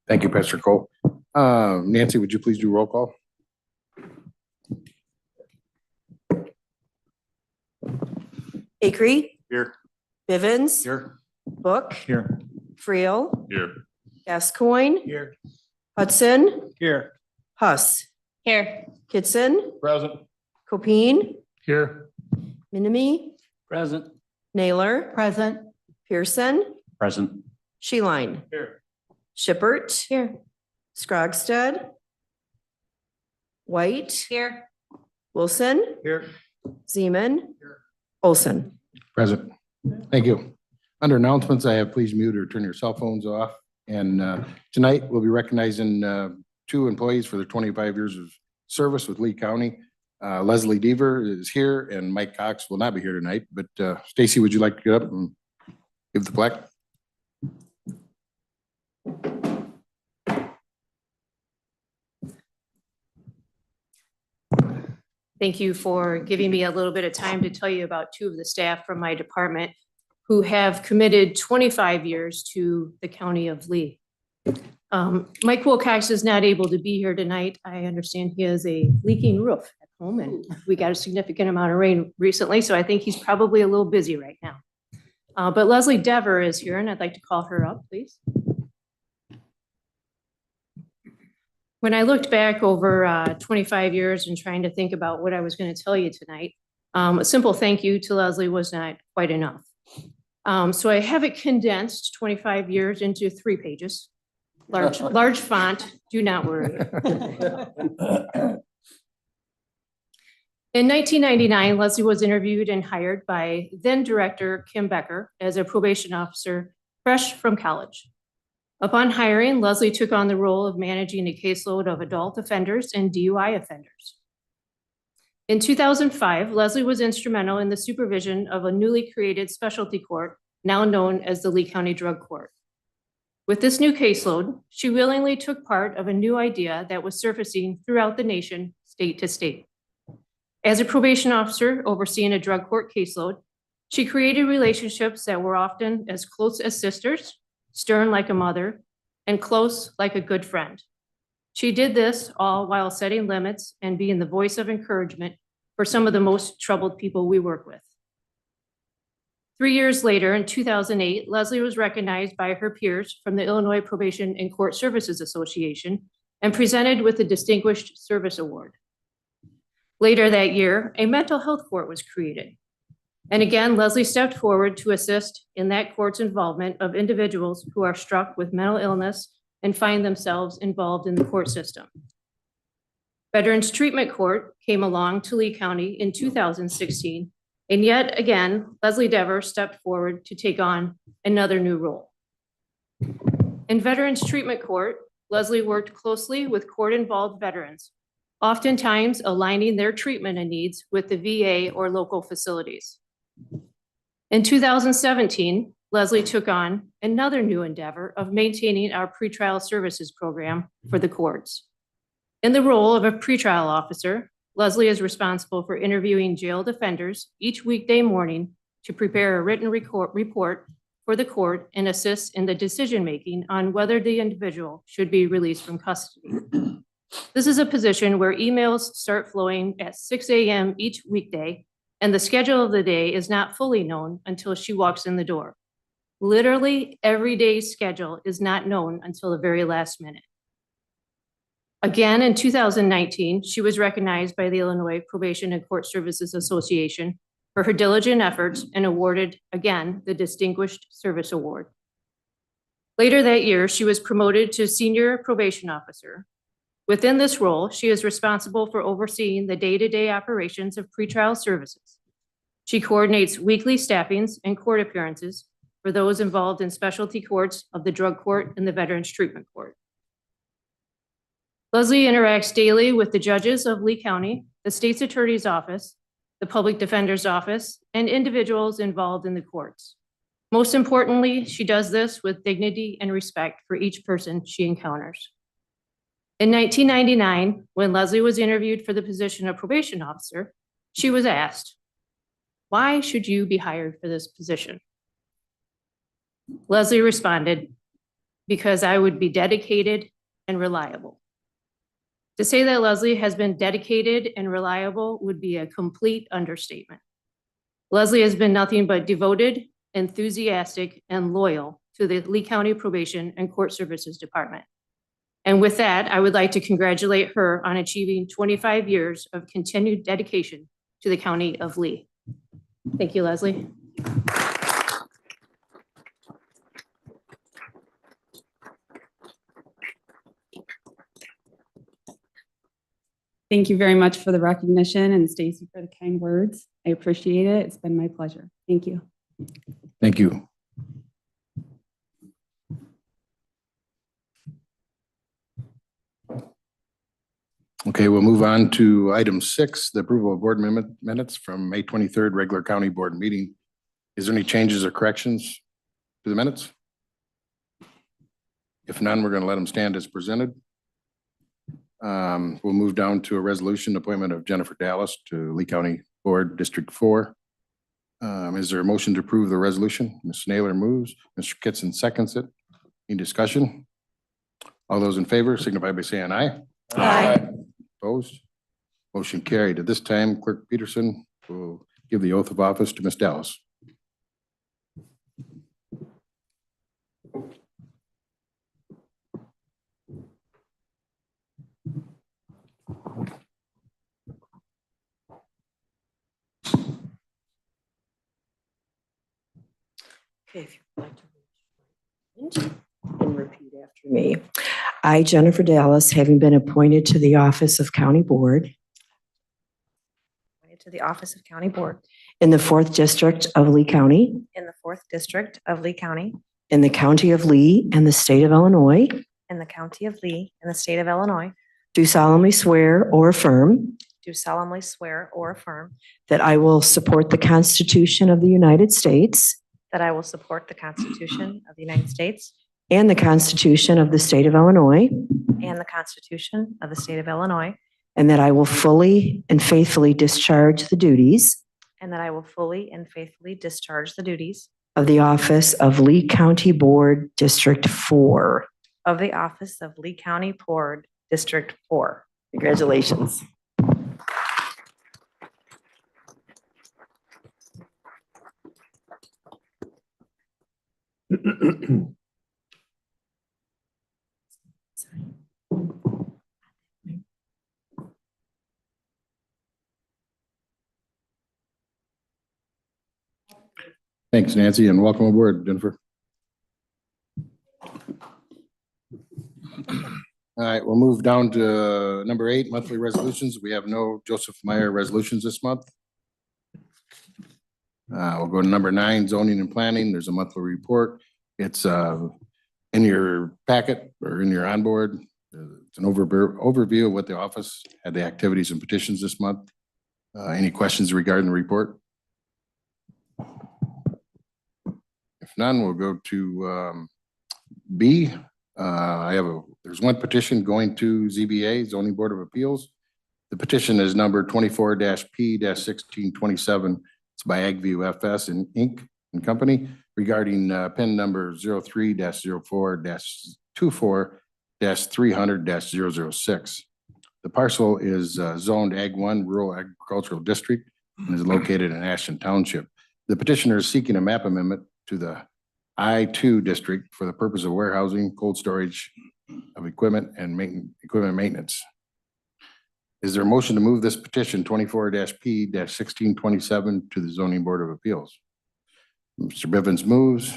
Thank you, Pastor Cole. Nancy, would you please do roll call? Acree. Here. Bivens. Here. Book. Here. Friel. Here. Gascoigne. Here. Hudson. Here. Huss. Here. Kitson. Present. Copine. Here. Minimi. Present. Naylor. Present. Pearson. Present. Sheline. Here. Shippert. Here. Scrogstad. White. Here. Wilson. Here. Zeman. Here. Olson. Present. Thank you. Under announcements, I have please mute or turn your cell phones off. And tonight we'll be recognizing two employees for their 25 years of service with Lee County. Leslie Deaver is here and Mike Cox will not be here tonight, but Stacy, would you like to get up and give the plaque? Thank you for giving me a little bit of time to tell you about two of the staff from my department who have committed 25 years to the County of Lee. Mike Wilcox is not able to be here tonight. I understand he has a leaking roof at home and we got a significant amount of rain recently, so I think he's probably a little busy right now. But Leslie Dever is here and I'd like to call her up, please. When I looked back over 25 years and trying to think about what I was going to tell you tonight, a simple thank you to Leslie was not quite enough. So I have it condensed 25 years into 3 pages, large font, do not worry. In 1999, Leslie was interviewed and hired by then Director Kim Becker as a probation officer fresh from college. Upon hiring, Leslie took on the role of managing a caseload of adult offenders and DUI offenders. In 2005, Leslie was instrumental in the supervision of a newly created specialty court, now known as the Lee County Drug Court. With this new caseload, she willingly took part of a new idea that was surfacing throughout the nation, state to state. As a probation officer overseeing a drug court caseload, she created relationships that were often as close as sisters, stern like a mother, and close like a good friend. She did this all while setting limits and being the voice of encouragement for some of the most troubled people we work with. 3 years later, in 2008, Leslie was recognized by her peers from the Illinois Probation and Court Services Association and presented with the Distinguished Service Award. Later that year, a mental health court was created. And again, Leslie stepped forward to assist in that court's involvement of individuals who are struck with mental illness and find themselves involved in the court system. Veterans Treatment Court came along to Lee County in 2016, and yet again, Leslie Dever stepped forward to take on another new role. In Veterans Treatment Court, Leslie worked closely with court-involved veterans, oftentimes aligning their treatment and needs with the VA or local facilities. In 2017, Leslie took on another new endeavor of maintaining our pretrial services program for the courts. In the role of a pretrial officer, Leslie is responsible for interviewing jailed offenders each weekday morning to prepare a written report for the court and assist in the decision-making on whether the individual should be released from custody. This is a position where emails start flowing at 6 a.m. each weekday, and the schedule of the day is not fully known until she walks in the door. Literally, every day's schedule is not known until the very last minute. Again, in 2019, she was recognized by the Illinois Probation and Court Services Association for her diligent efforts and awarded, again, the Distinguished Service Award. Later that year, she was promoted to Senior Probation Officer. Within this role, she is responsible for overseeing the day-to-day operations of pretrial services. She coordinates weekly staffings and court appearances for those involved in specialty courts of the Drug Court and the Veterans Treatment Court. Leslie interacts daily with the judges of Lee County, the State's Attorney's Office, the Public Defender's Office, and individuals involved in the courts. Most importantly, she does this with dignity and respect for each person she encounters. In 1999, when Leslie was interviewed for the position of probation officer, she was asked, "Why should you be hired for this position?" Leslie responded, because I would be dedicated and reliable. To say that Leslie has been dedicated and reliable would be a complete understatement. Leslie has been nothing but devoted, enthusiastic, and loyal to the Lee County Probation and Court Services Department. And with that, I would like to congratulate her on achieving 25 years of continued dedication to the County of Lee. Thank you, Leslie. Thank you very much for the recognition, and Stacy for the kind words. I appreciate it. It's been my pleasure. Thank you. Thank you. Okay, we'll move on to item 6, the approval of board minutes from May 23rd, regular county board meeting. Is there any changes or corrections to the minutes? If none, we're going to let them stand as presented. We'll move down to a resolution appointment of Jennifer Dallas to Lee County Board District 4. Is there a motion to approve the resolution? Ms. Naylor moves, Mr. Kitson seconds it. Any discussion? All those in favor signify by saying aye. Aye. Opposed? Motion carried. At this time, Clerk Peterson will give the oath of office to Ms. Dallas. Okay, if you'd like to raise your hand and repeat after me. I, Jennifer Dallas, having been appointed to the office of County Board To the office of County Board in the 4th District of Lee County, in the 4th District of Lee County, in the County of Lee and the State of Illinois, in the County of Lee, in the State of Illinois, do solemnly swear or affirm do solemnly swear or affirm that I will support the Constitution of the United States that I will support the Constitution of the United States and the Constitution of the State of Illinois, and the Constitution of the State of Illinois, and that I will fully and faithfully discharge the duties and that I will fully and faithfully discharge the duties of the office of Lee County Board District 4. of the office of Lee County Board District 4. Congratulations. Thanks, Nancy, and welcome aboard, Jennifer. All right, we'll move down to number 8, monthly resolutions. We have no Joseph Meyer resolutions this month. We'll go to number 9, zoning and planning. There's a monthly report. It's in your packet or in your onboard. It's an overview of what the office had, the activities and petitions this month. Any questions regarding the report? If none, we'll go to B. There's one petition going to ZBA, Zoning Board of Appeals. The petition is number 24-P-1627. It's by Agview FS and Inc. and Company regarding PIN number 03-04-24-300-006. The parcel is zoned Ag 1 Rural Agricultural District and is located in Ashton Township. The petitioner is seeking a map amendment to the I-2 district for the purpose of warehousing, cold storage of equipment and equipment maintenance. Is there a motion to move this petition 24-P-1627 to the Zoning Board of Appeals? Mr. Bivens moves.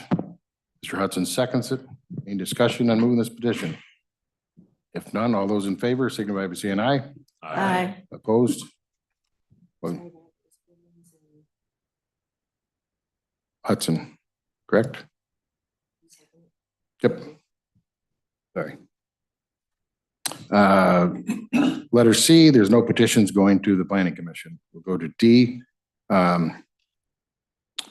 Mr. Hudson seconds it. Any discussion on moving this petition? If none, all those in favor signify by saying aye. Aye. Opposed? Hudson, correct? Yep. Sorry. Letter C, there's no petitions going to the Planning Commission. We'll go to D.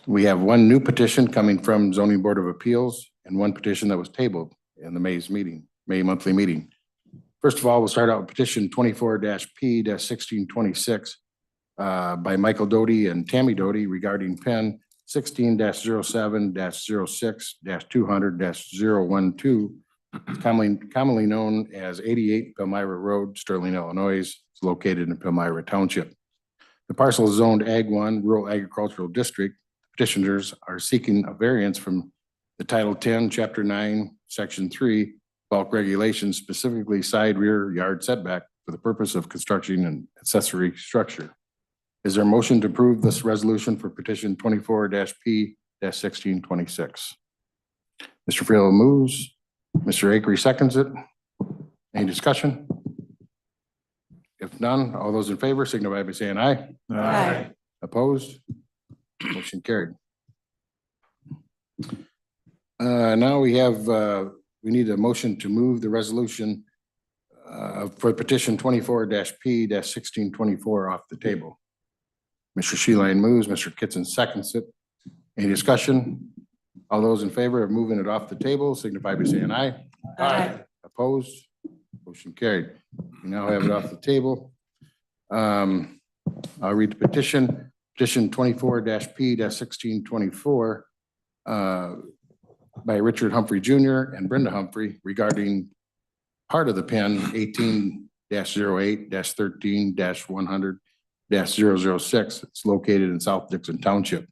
We have one new petition coming from Zoning Board of Appeals and one petition that was tabled in the May monthly meeting. First of all, we'll start out with petition 24-P-1626 by Michael Doty and Tammy Doty regarding PIN 16-07-06-200-012 commonly known as 88 Palmyra Road, Sterling, Illinois. It's located in Palmyra Township. The parcel is zoned Ag 1 Rural Agricultural District. Petitioners are seeking a variance from the Title 10, Chapter 9, Section 3, bulk regulations, specifically side rear yard setback for the purpose of constructing an accessory structure. Is there a motion to approve this resolution for petition 24-P-1626? Mr. Freeland moves. Mr. Akery seconds it. Any discussion? If none, all those in favor signify by saying aye. Aye. Opposed? Motion carried. Now we have, we need a motion to move the resolution for petition 24-P-1624 off the table. Mr. Sheeline moves, Mr. Kitson seconds it. Any discussion? All those in favor of moving it off the table signify by saying aye. Aye. Opposed? Motion carried. We now have it off the table. I'll read the petition. Petition 24-P-1624 by Richard Humphrey Jr. and Brenda Humphrey regarding part of the PEN 18-08-13-100-006. It's located in South Dixon Township.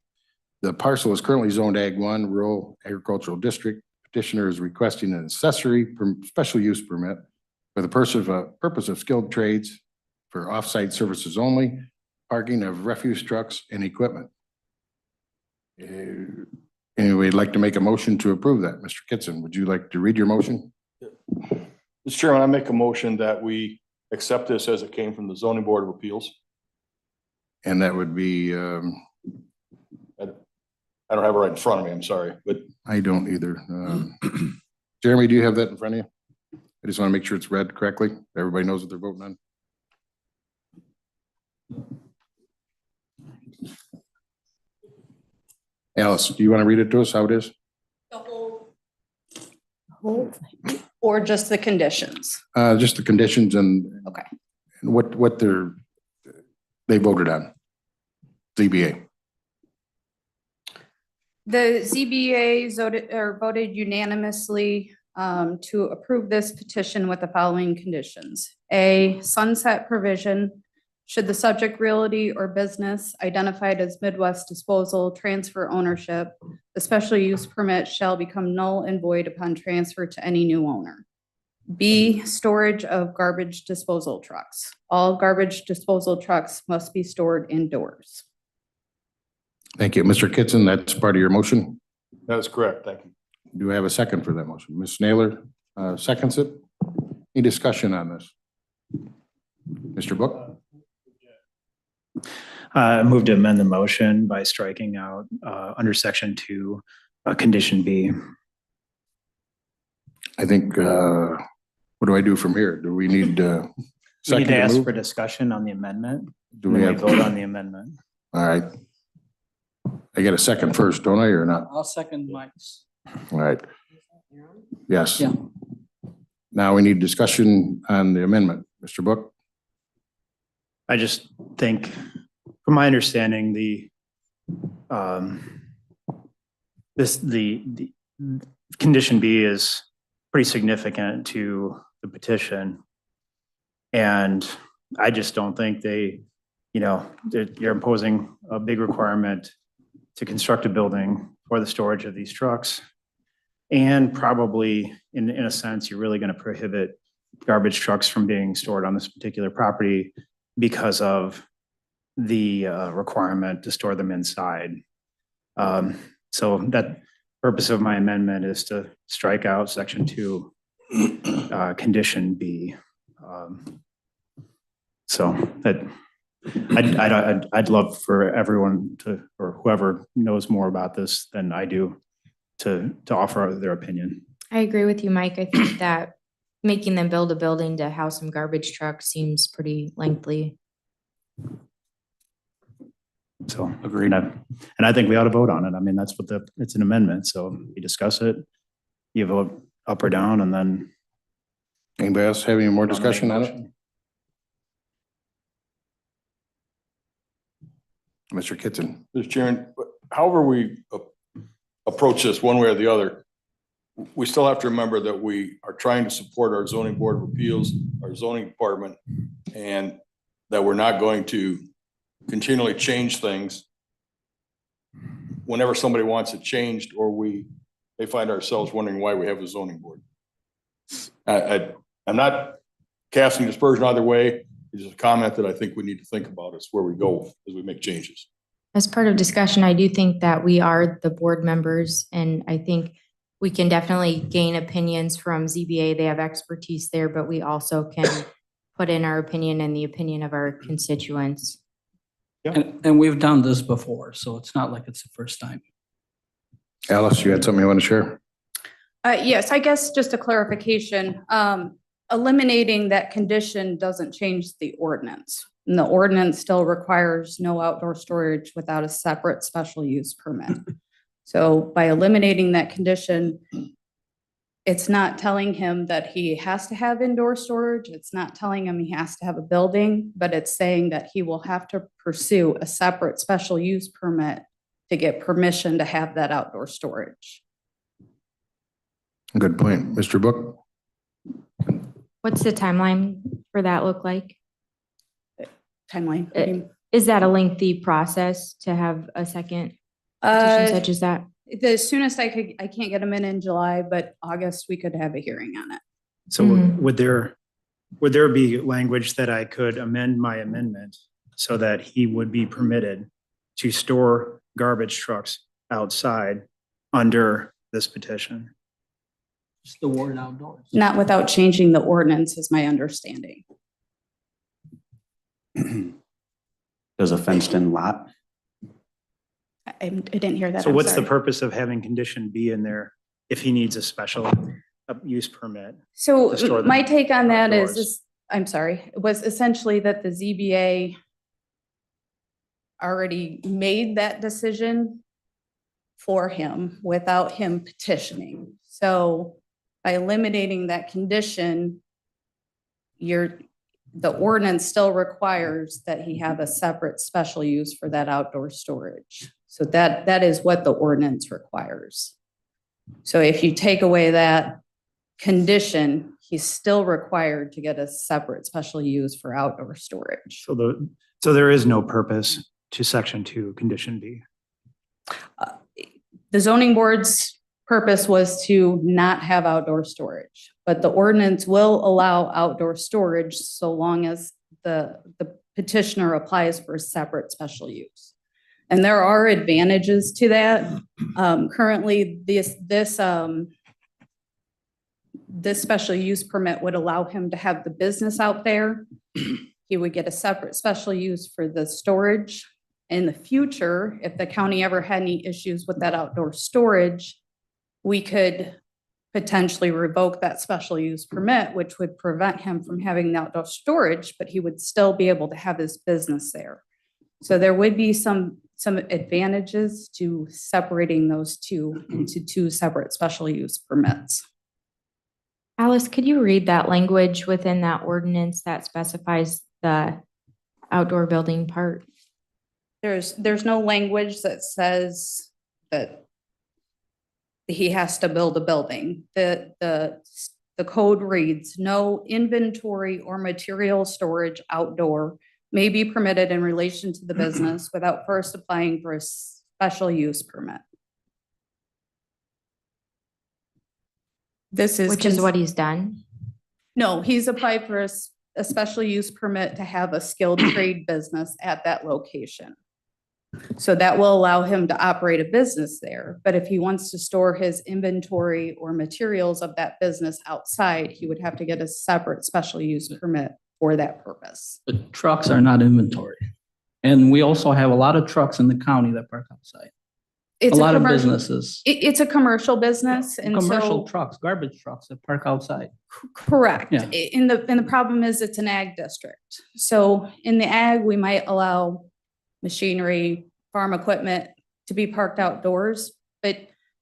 The parcel is currently zoned Ag 1 Rural Agricultural District. Petitioner is requesting an accessory special use permit for the purpose of skilled trades for off-site services only, parking of refuse trucks and equipment. Anyway, I'd like to make a motion to approve that. Mr. Kitson, would you like to read your motion? Mr. Chairman, I make a motion that we accept this as it came from the Zoning Board of Appeals. And that would be, I don't have it right in front of me, I'm sorry, but I don't either. Jeremy, do you have that in front of you? I just want to make sure it's read correctly. Everybody knows what they're voting on. Alice, do you want to read it to us how it is? The whole, or just the conditions? Just the conditions and Okay. and what they voted on. ZBA. The ZBA voted unanimously to approve this petition with the following conditions. A sunset provision, should the subject realty or business identified as Midwest Disposal transfer ownership, the special use permit shall become null and void upon transfer to any new owner. B, storage of garbage disposal trucks. All garbage disposal trucks must be stored indoors. Thank you. Mr. Kitson, that's part of your motion. that is correct. Thank you. Do I have a second for that motion? Ms. Naylor seconds it. Any discussion on this? Mr. Book? Move to amend the motion by striking out under section 2, condition B. I think, what do I do from here? Do we need We need second to to ask move? for discussion on the amendment. Do And we then we have, vote on the amendment. all right. I get a second first, don't I, or not? I'll second Mike's. All right. Yes. Yeah. Now we need discussion on the amendment. Mr. Book? I just think, from my understanding, the condition B is pretty significant to the petition. And I just don't think you're imposing a big requirement to construct a building for the storage of these trucks. And probably in a sense, you're really going to prohibit garbage trucks from being stored on this particular property because of the requirement to store them inside. So that purpose of my amendment is to strike out section 2, condition B. So that I'd love for everyone to, or whoever knows more about this than I do, to offer their opinion. I agree with you, Mike. I think that making them build a building to house some garbage trucks seems pretty lengthy. So agreed. And I think we ought to vote on it. I mean, that's what it's an amendment. So you discuss it, you vote up or down, and then. Anybody else have any more discussion on it? Mr. Kitson? Mr. Chairman, however we approach this one way or the other, we still have to remember that we are trying to support our zoning board of appeals, our zoning department, and that we're not going to continually change things whenever somebody wants it changed, or they find ourselves wondering why we have a zoning board. I'm not casting dispersion either way. It's just a comment that I think we need to think about is where we go as we make changes. As part of discussion, I do think that we are the board members, and I think we can definitely gain opinions from ZBA. They have expertise there, but we also can put in our opinion and the opinion of our constituents. And we've done this before, so it's not like it's the first time. Alice, you had something you want to share? Yes, I guess just a clarification. Eliminating that condition doesn't change the ordinance. And the ordinance still requires no outdoor storage without a separate special use permit. So by eliminating that condition, it's not telling him that he has to have indoor storage. It's not telling him he has to have a building, but it's saying that he will have to pursue a separate special use permit to get permission to have that outdoor storage. Good point. Mr. Book? What's the timeline for that look like? Timeline. Is that a lengthy process to have a second petition such as that? The soonest I can't get them in July, but August, we could have a hearing on it. So would there be language that I could amend my amendment so that he would be permitted to store garbage trucks outside under this petition? Just the word outdoors. Not without changing the ordinance is my understanding. There's a fenced in lot. I didn't hear that. So I'm what's the sorry. purpose of having condition B in there if he needs a special use permit? So to store them my take on that outdoors? I'm sorry, was essentially that the ZBA already made that decision for him without him petitioning. So by eliminating that condition, the ordinance still requires that he have a separate special use for that outdoor storage. So that is what the ordinance requires. So if you take away that condition, he's still required to get a separate special use for outdoor storage. So there is no purpose to section 2, condition B. The zoning board's purpose was to not have outdoor storage, but the ordinance will allow outdoor storage so long as the petitioner applies for a separate special use. And there are advantages to that. Currently, this special use permit would allow him to have the business out there. He would get a separate special use for the storage. In the future, if the county ever had any issues with that outdoor storage, we could potentially revoke that special use permit, which would prevent him from having the outdoor storage, but he would still be able to have his business there. So there would be some advantages to separating those two into two separate special use permits. Alice, could you read that language within that ordinance that specifies the outdoor building part? There's no language that says that he has to build a building. The code reads, no inventory or material storage outdoor may be permitted in relation to the business without first applying for a special use permit. Which is what he's done. No, he's applied for a special use permit to have a skilled trade business at that location. So that will allow him to operate a business there. But if he wants to store his inventory or materials of that business outside, he would have to get a separate special use permit for that purpose. The trucks are not inventory. And we also have a lot of trucks in the county that park outside. A lot of businesses, It's a commercial business, and commercial so trucks, garbage trucks that park outside. correct. Yeah. And the problem is it's an ag district. So in the ag, we might allow machinery, farm equipment to be parked outdoors, but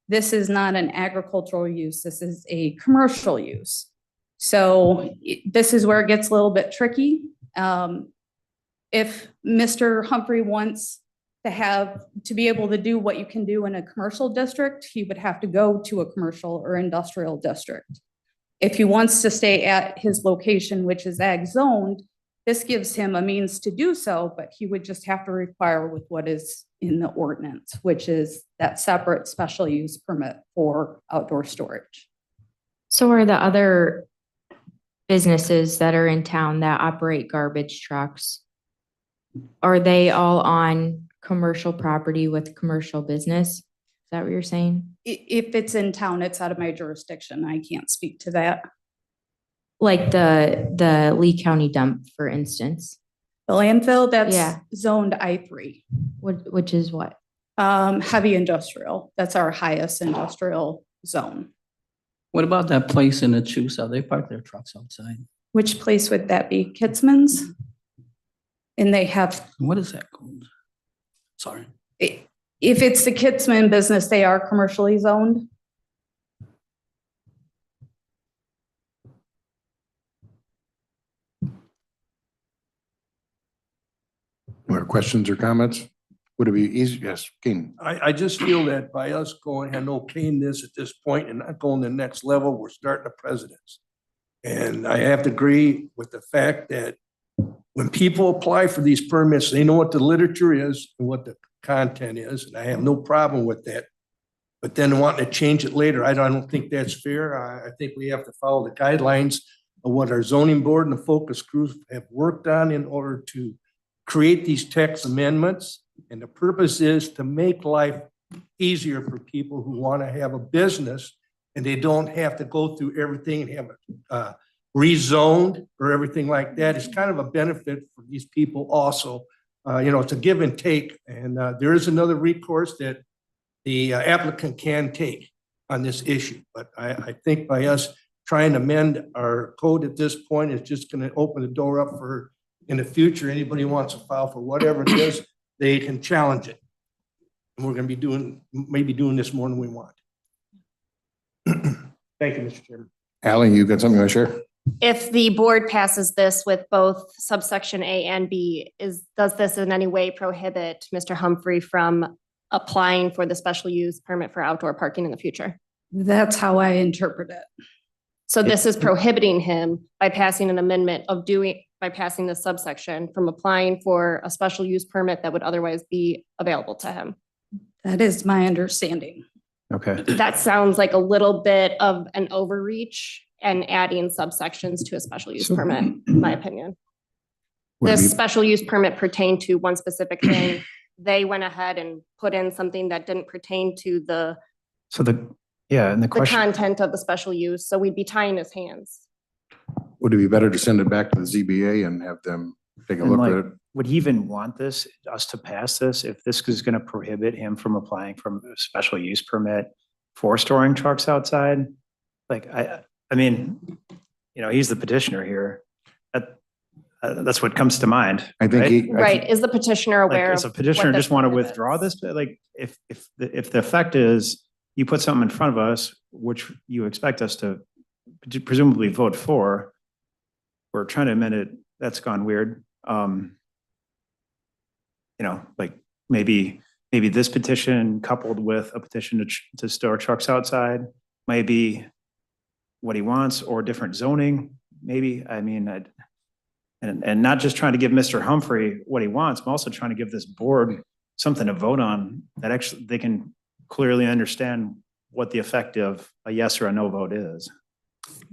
this is not an agricultural use. This is a commercial use. So this is where it gets a little bit tricky. If Mr. Humphrey wants to be able to do what you can do in a commercial district, he would have to go to a commercial or industrial district. If he wants to stay at his location, which is ag zoned, this gives him a means to do so, but he would just have to require with what is in the ordinance, which is that separate special use permit for outdoor storage. So are the other businesses that are in town that operate garbage trucks, are they all on commercial property with commercial business? Is that what you're saying? If it's in town, it's out of my jurisdiction. I can't speak to that. Like the Lee County dump, for instance, The landfill, that's Yeah. zoned I3. which is what? Heavy industrial, that's our highest industrial zone. What about that place in Achusa? They park their trucks outside. Which place would that be? Kitzman's? And they have, What is that called? Sorry. if it's the Kitzman business, they are commercially zoned. More questions or comments? Would it be easy? Yes, King. I just feel that by us going and okaying this at this point and not going to the next level, we're starting a precedence. And I have to agree with the fact that when people apply for these permits, they know what the literature is and what the content is, and I have no problem with that. But then wanting to change it later, I don't think that's fair. I think we have to follow the guidelines of what our zoning board and the focus groups have worked on in order to create these text amendments. And the purpose is to make life easier for people who want to have a business and they don't have to go through everything and have it rezoned or everything like that. It's kind of a benefit for these people also. It's a give and take. And there is another recourse that the applicant can take on this issue. But I think by us trying to amend our code at this point is just going to open the door up for, in the future, anybody who wants to file for whatever it is, they can challenge it. And we're going to be maybe doing this more than we want. Thank you, Mr. Chairman. Alan, you got something you want to share? If the board passes this with both subsection A and B, does this in any way prohibit Mr. Humphrey from applying for the special use permit for outdoor parking in the future? That's how I interpret it. So this is prohibiting him by passing an amendment by passing this subsection from applying for a special use permit that would otherwise be available to him. That is my understanding. Okay. That sounds like a little bit of an overreach and adding subsections to a special use permit, in my opinion. Would This be- special use permit pertained to one specific thing. They went ahead and put in something that didn't pertain to the And the question, content of the special use, so we'd be tying his hands. Would it be better to send it back to the ZBA and have them take a And look like, at it? would he even want us to pass this, if this is going to prohibit him from applying for a special use permit for storing trucks outside? Like, I mean, he's the petitioner here. That's what comes to mind. I think right? he. Right, is the petitioner Like, aware of does a petitioner what just this want to prohibits? withdraw this? Like, if the effect is you put something in front of us, which you expect us to presumably vote for, we're trying to amend it, that's gone weird. Like maybe this petition coupled with a petition to store trucks outside might be what he wants, or different zoning, maybe. I mean, and not just trying to give Mr. Humphrey what he wants, I'm also trying to give this board something to vote on that actually they can clearly understand what the effect of a yes or a no vote is.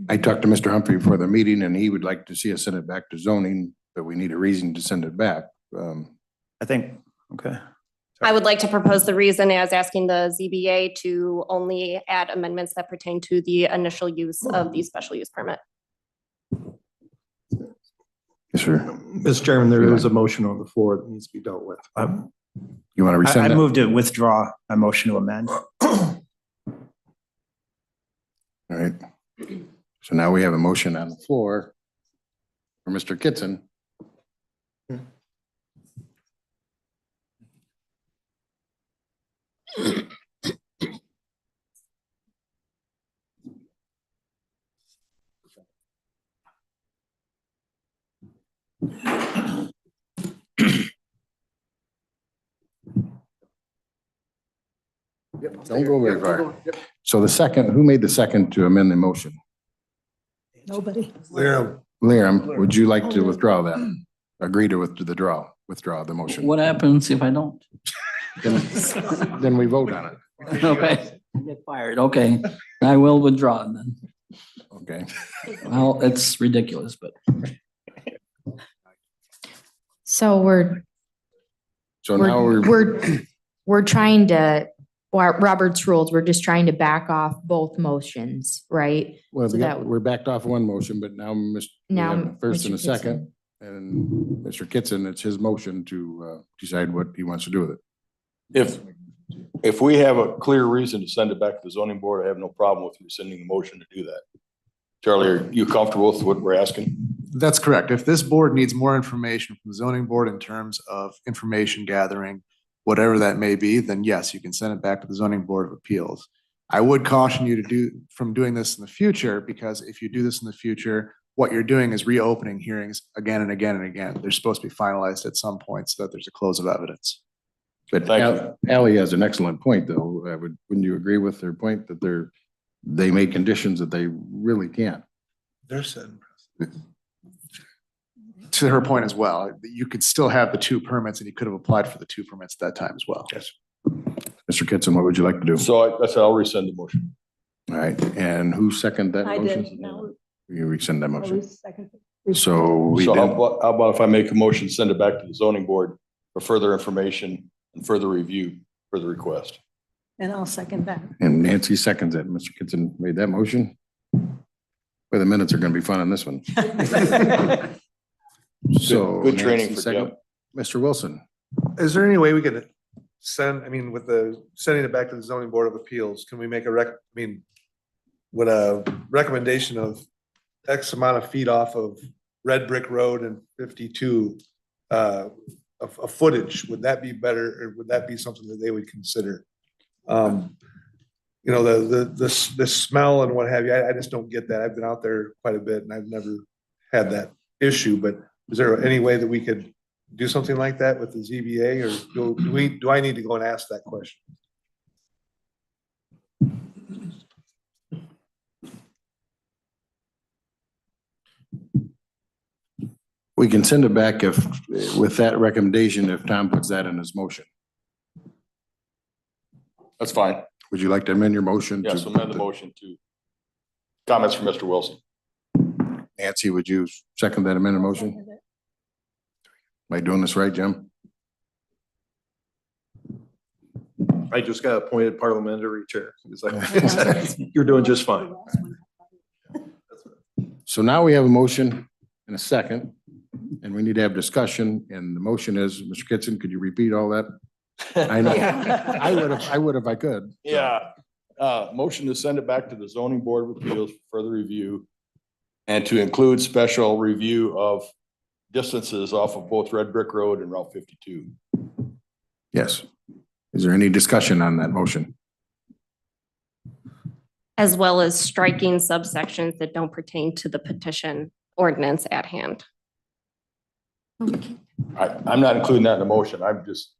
I talked to Mr. Humphrey before the meeting and he would like to see us send it back to zoning, but we need a reason to send it back. I think, okay. I would like to propose the reason as asking the ZBA to only add amendments that pertain to the initial use of the special use permit. Yes, sir. Mr. Chairman, there is a motion on the floor that needs to be dealt with. You want to rescind I that? moved to withdraw my motion to amend. All right. So now we have a motion on the floor for Mr. Kitson. Don't go very far. So the second, who made the second to amend the motion? Nobody. Liam, would you like to withdraw that? Agree to withdraw the motion? What happens if I don't? Then we vote on it. Okay, I get fired. Okay, I will withdraw it then. Okay. Well, it's ridiculous, but So So now we're trying to, Robert's rules, we're just trying to back off both motions, right? well, so that- we're backed off one motion, but now we Now, have a first and a Mr. Kitson. second. And Mr. Kitson, it's his motion to decide what he wants to do with it. If we have a clear reason to send it back to the zoning board, I have no problem with rescinding the motion to do that. Charlie, are you comfortable with what we're asking? That's correct. If this board needs more information from the zoning board in terms of information gathering, whatever that may be, then yes, you can send it back to the zoning board of appeals. I would caution you from doing this in the future, because if you do this in the future, what you're doing is reopening hearings again and again and again. They're supposed to be finalized at some point so that there's a close of evidence. But Thank Ally has an excellent point, though. Wouldn't you agree with their point that they made conditions that they really can't? They're setting. To her point as well, you could still have the two permits and you could have applied for the two permits at that time as well. Yes. Mr. Kitson, what would you like to do? So I said I'll rescind the motion. All right, and who seconded that I motion? did. Now You rescind that motion. second. So we So did, how about if I make a motion, send it back to the zoning board for further information and further review for the request? And I'll second that. and Nancy seconds it. Mr. Kitson made that motion. Well, the minutes are gonna be fun on this one. So. Good training Nancy for second. Jim. Mr. Wilson, Is there any way we could send, I mean, with the sending it back to the zoning board of appeals, can we make would a recommendation of X amount of feet off of Red Brick Road and 52 of footage, would that be better, or would that be something that they would consider? You know, the smell and what have you, I just don't get that. I've been out there quite a bit and I've never had that issue, but is there any way that we could do something like that with the ZBA, or do I need to go and ask that question? we can send it back with that recommendation, if Tom puts that in his motion. That's fine. Would you like to amend your motion? Yes, amend the motion to comments from Mr. Wilson. Nancy, would you second that amended motion? Am I doing this right, Jim? I just got appointed parliamentary chair. It's like, you're doing just fine. So now we have a motion and a second, and we need to have discussion, and the motion is, Mr. Kitson, could you repeat all that? I know, I would if I could. Yeah, motion to send it back to the zoning board of appeals for further review and to include special review of distances off of both Red Brick Road and Route 52. Yes. Is there any discussion on that motion? As well as striking subsections that don't pertain to the petition ordinance at hand. I'm not including that in the motion. I'm just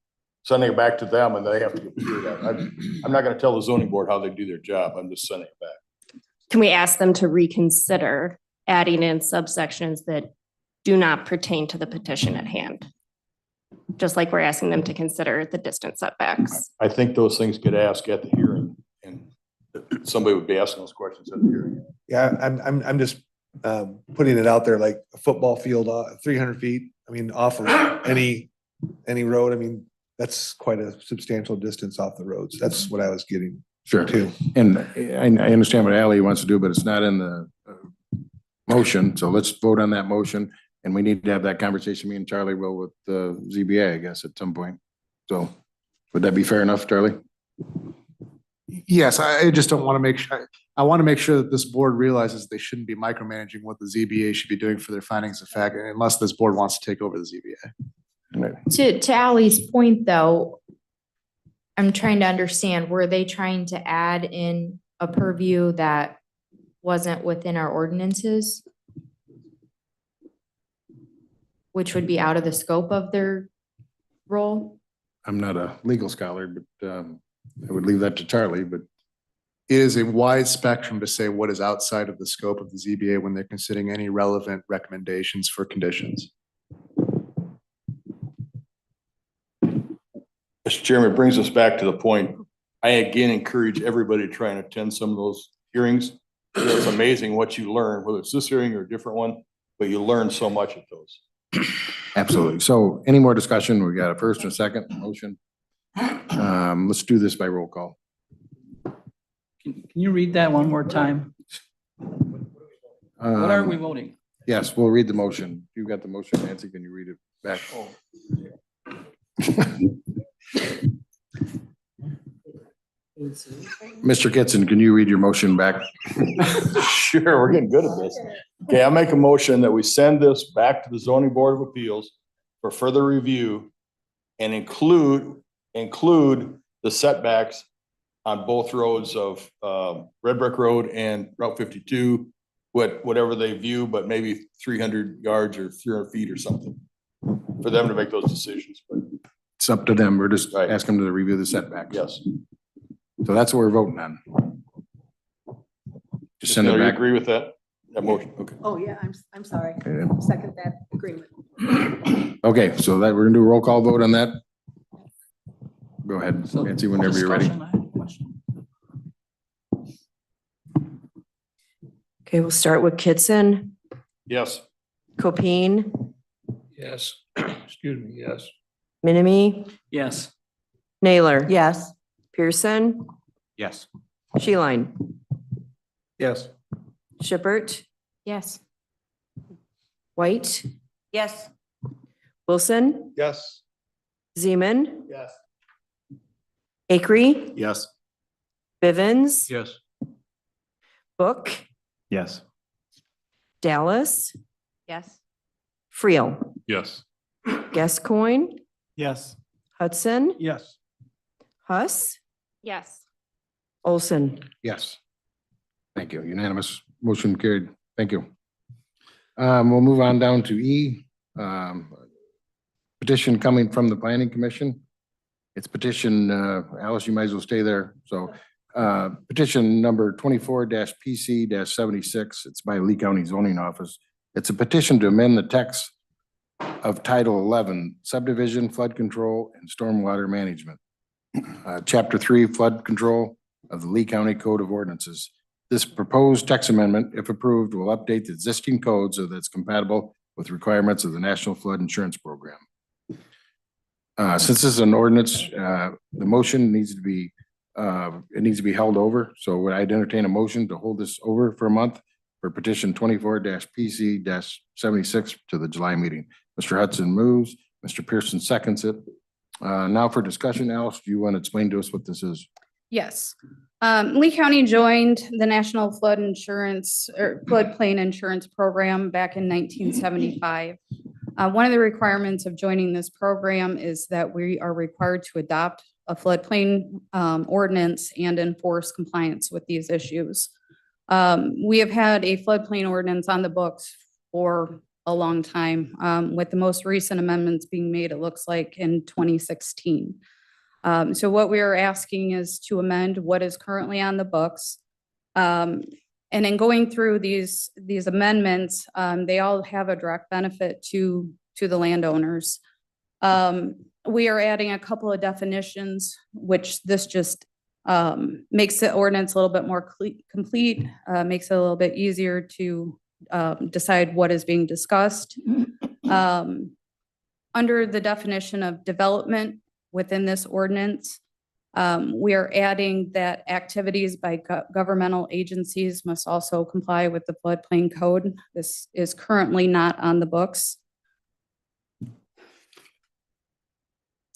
sending it back to them and they have to get through that. I'm not gonna tell the zoning board how they do their job. I'm just sending it back. Can we ask them to reconsider adding in subsections that do not pertain to the petition at hand? Just like we're asking them to consider the distance setbacks. I think those things get asked at the hearing and somebody would be asking those questions at the hearing. Yeah, I'm just putting it out there, like a football field, 300 feet. I mean, off of any road. I mean, that's quite a substantial distance off the roads. That's what I was getting Sure. to. And I understand what Ally wants to do, but it's not in the motion. So let's vote on that motion. And we need to have that conversation, me and Charlie will, with the ZBA, I guess, at some point. So would that be fair enough, Charlie? Yes, I just don't want to make sure, I want to make sure that this board realizes they shouldn't be micromanaging what the ZBA should be doing for their findings of fact, unless this board wants to take over the ZBA. To Ally's point, though, I'm trying to understand, were they trying to add in a purview that wasn't within our ordinances? Which would be out of the scope of their role? I'm not a legal scholar, but I would leave that to Charlie, but It is a wide spectrum to say what is outside of the scope of the ZBA when they're considering any relevant recommendations for conditions. Mr. Chairman, it brings us back to the point. I again encourage everybody to try and attend some of those hearings. It's amazing what you learn, whether it's this hearing or a different one, but you learn so much at those. absolutely. So any more discussion? We got a first and a second motion. Let's do this by roll call. Can you read that one more time? What are we voting? Yes, we'll read the motion. You got the motion, Nancy, can you read it back? Mr. Kitson, can you read your motion back? Sure, we're getting good at this. Okay, I'll make a motion that we send this back to the zoning board of appeals for further review and include the setbacks on both roads of Red Brick Road and Route 52, whatever they view, but maybe 300 yards or 300 feet or something for them to make those decisions. But It's up to them. We're just Right. asking them to review the setback. yes. So that's what we're voting on. Just send it You back. agree with that? That motion, okay. Oh, yeah, I'm sorry. Okay. Second that agreement. Okay, so that, we're gonna do a roll call vote on that. Go ahead, So, Nancy, whenever you're ready. discussion, I have a question. Okay, we'll start with Kitson, Yes. Copine, Yes, excuse me, yes. Minimi, Yes. Naylor. Yes. Pearson, Yes. Sheline, Yes. Shippert, Yes. White, Yes. Wilson, Yes. Zeman, Yes. Acree, Yes. Bivens, Yes. Book, Yes. Dallas, Yes. Freel, Yes. Gascoigne, Yes. Hudson, Yes. Huss, Yes. Olson. Yes. Thank you. Unanimous. Motion carried. Thank you. We'll move on down to E. Petition coming from the Planning Commission. It's petition, Alice, you might as well stay there. So petition number 24-PC-76. It's by Lee County Zoning Office. It's a petition to amend the text of Title 11 subdivision, flood control, and stormwater management. Chapter 3 flood control of the Lee County Code of Ordinances. This proposed text amendment, if approved, will update the existing code so that it's compatible with requirements of the National Flood Insurance Program. Since this is an ordinance, the motion needs to be, it needs to be held over. So would I entertain a motion to hold this over for a month for petition 24-PC-76 to the July meeting? Mr. Hudson moves, Mr. Pearson seconds it. Now for discussion, Alice, do you want to explain to us what this is? Yes. Lee County joined the National Flood Insurance or Floodplain Insurance Program back in 1975. One of the requirements of joining this program is that we are required to adopt a floodplain ordinance and enforce compliance with these issues. We have had a floodplain ordinance on the books for a long time, with the most recent amendments being made, it looks like in 2016. So what we are asking is to amend what is currently on the books. And in going through these amendments, they all have a direct benefit to the landowners. We are adding a couple of definitions, which this just makes the ordinance a little bit more complete, makes it a little bit easier to decide what is being discussed. Under the definition of development within this ordinance, we are adding that activities by governmental agencies must also comply with the floodplain code. This is currently not on the books.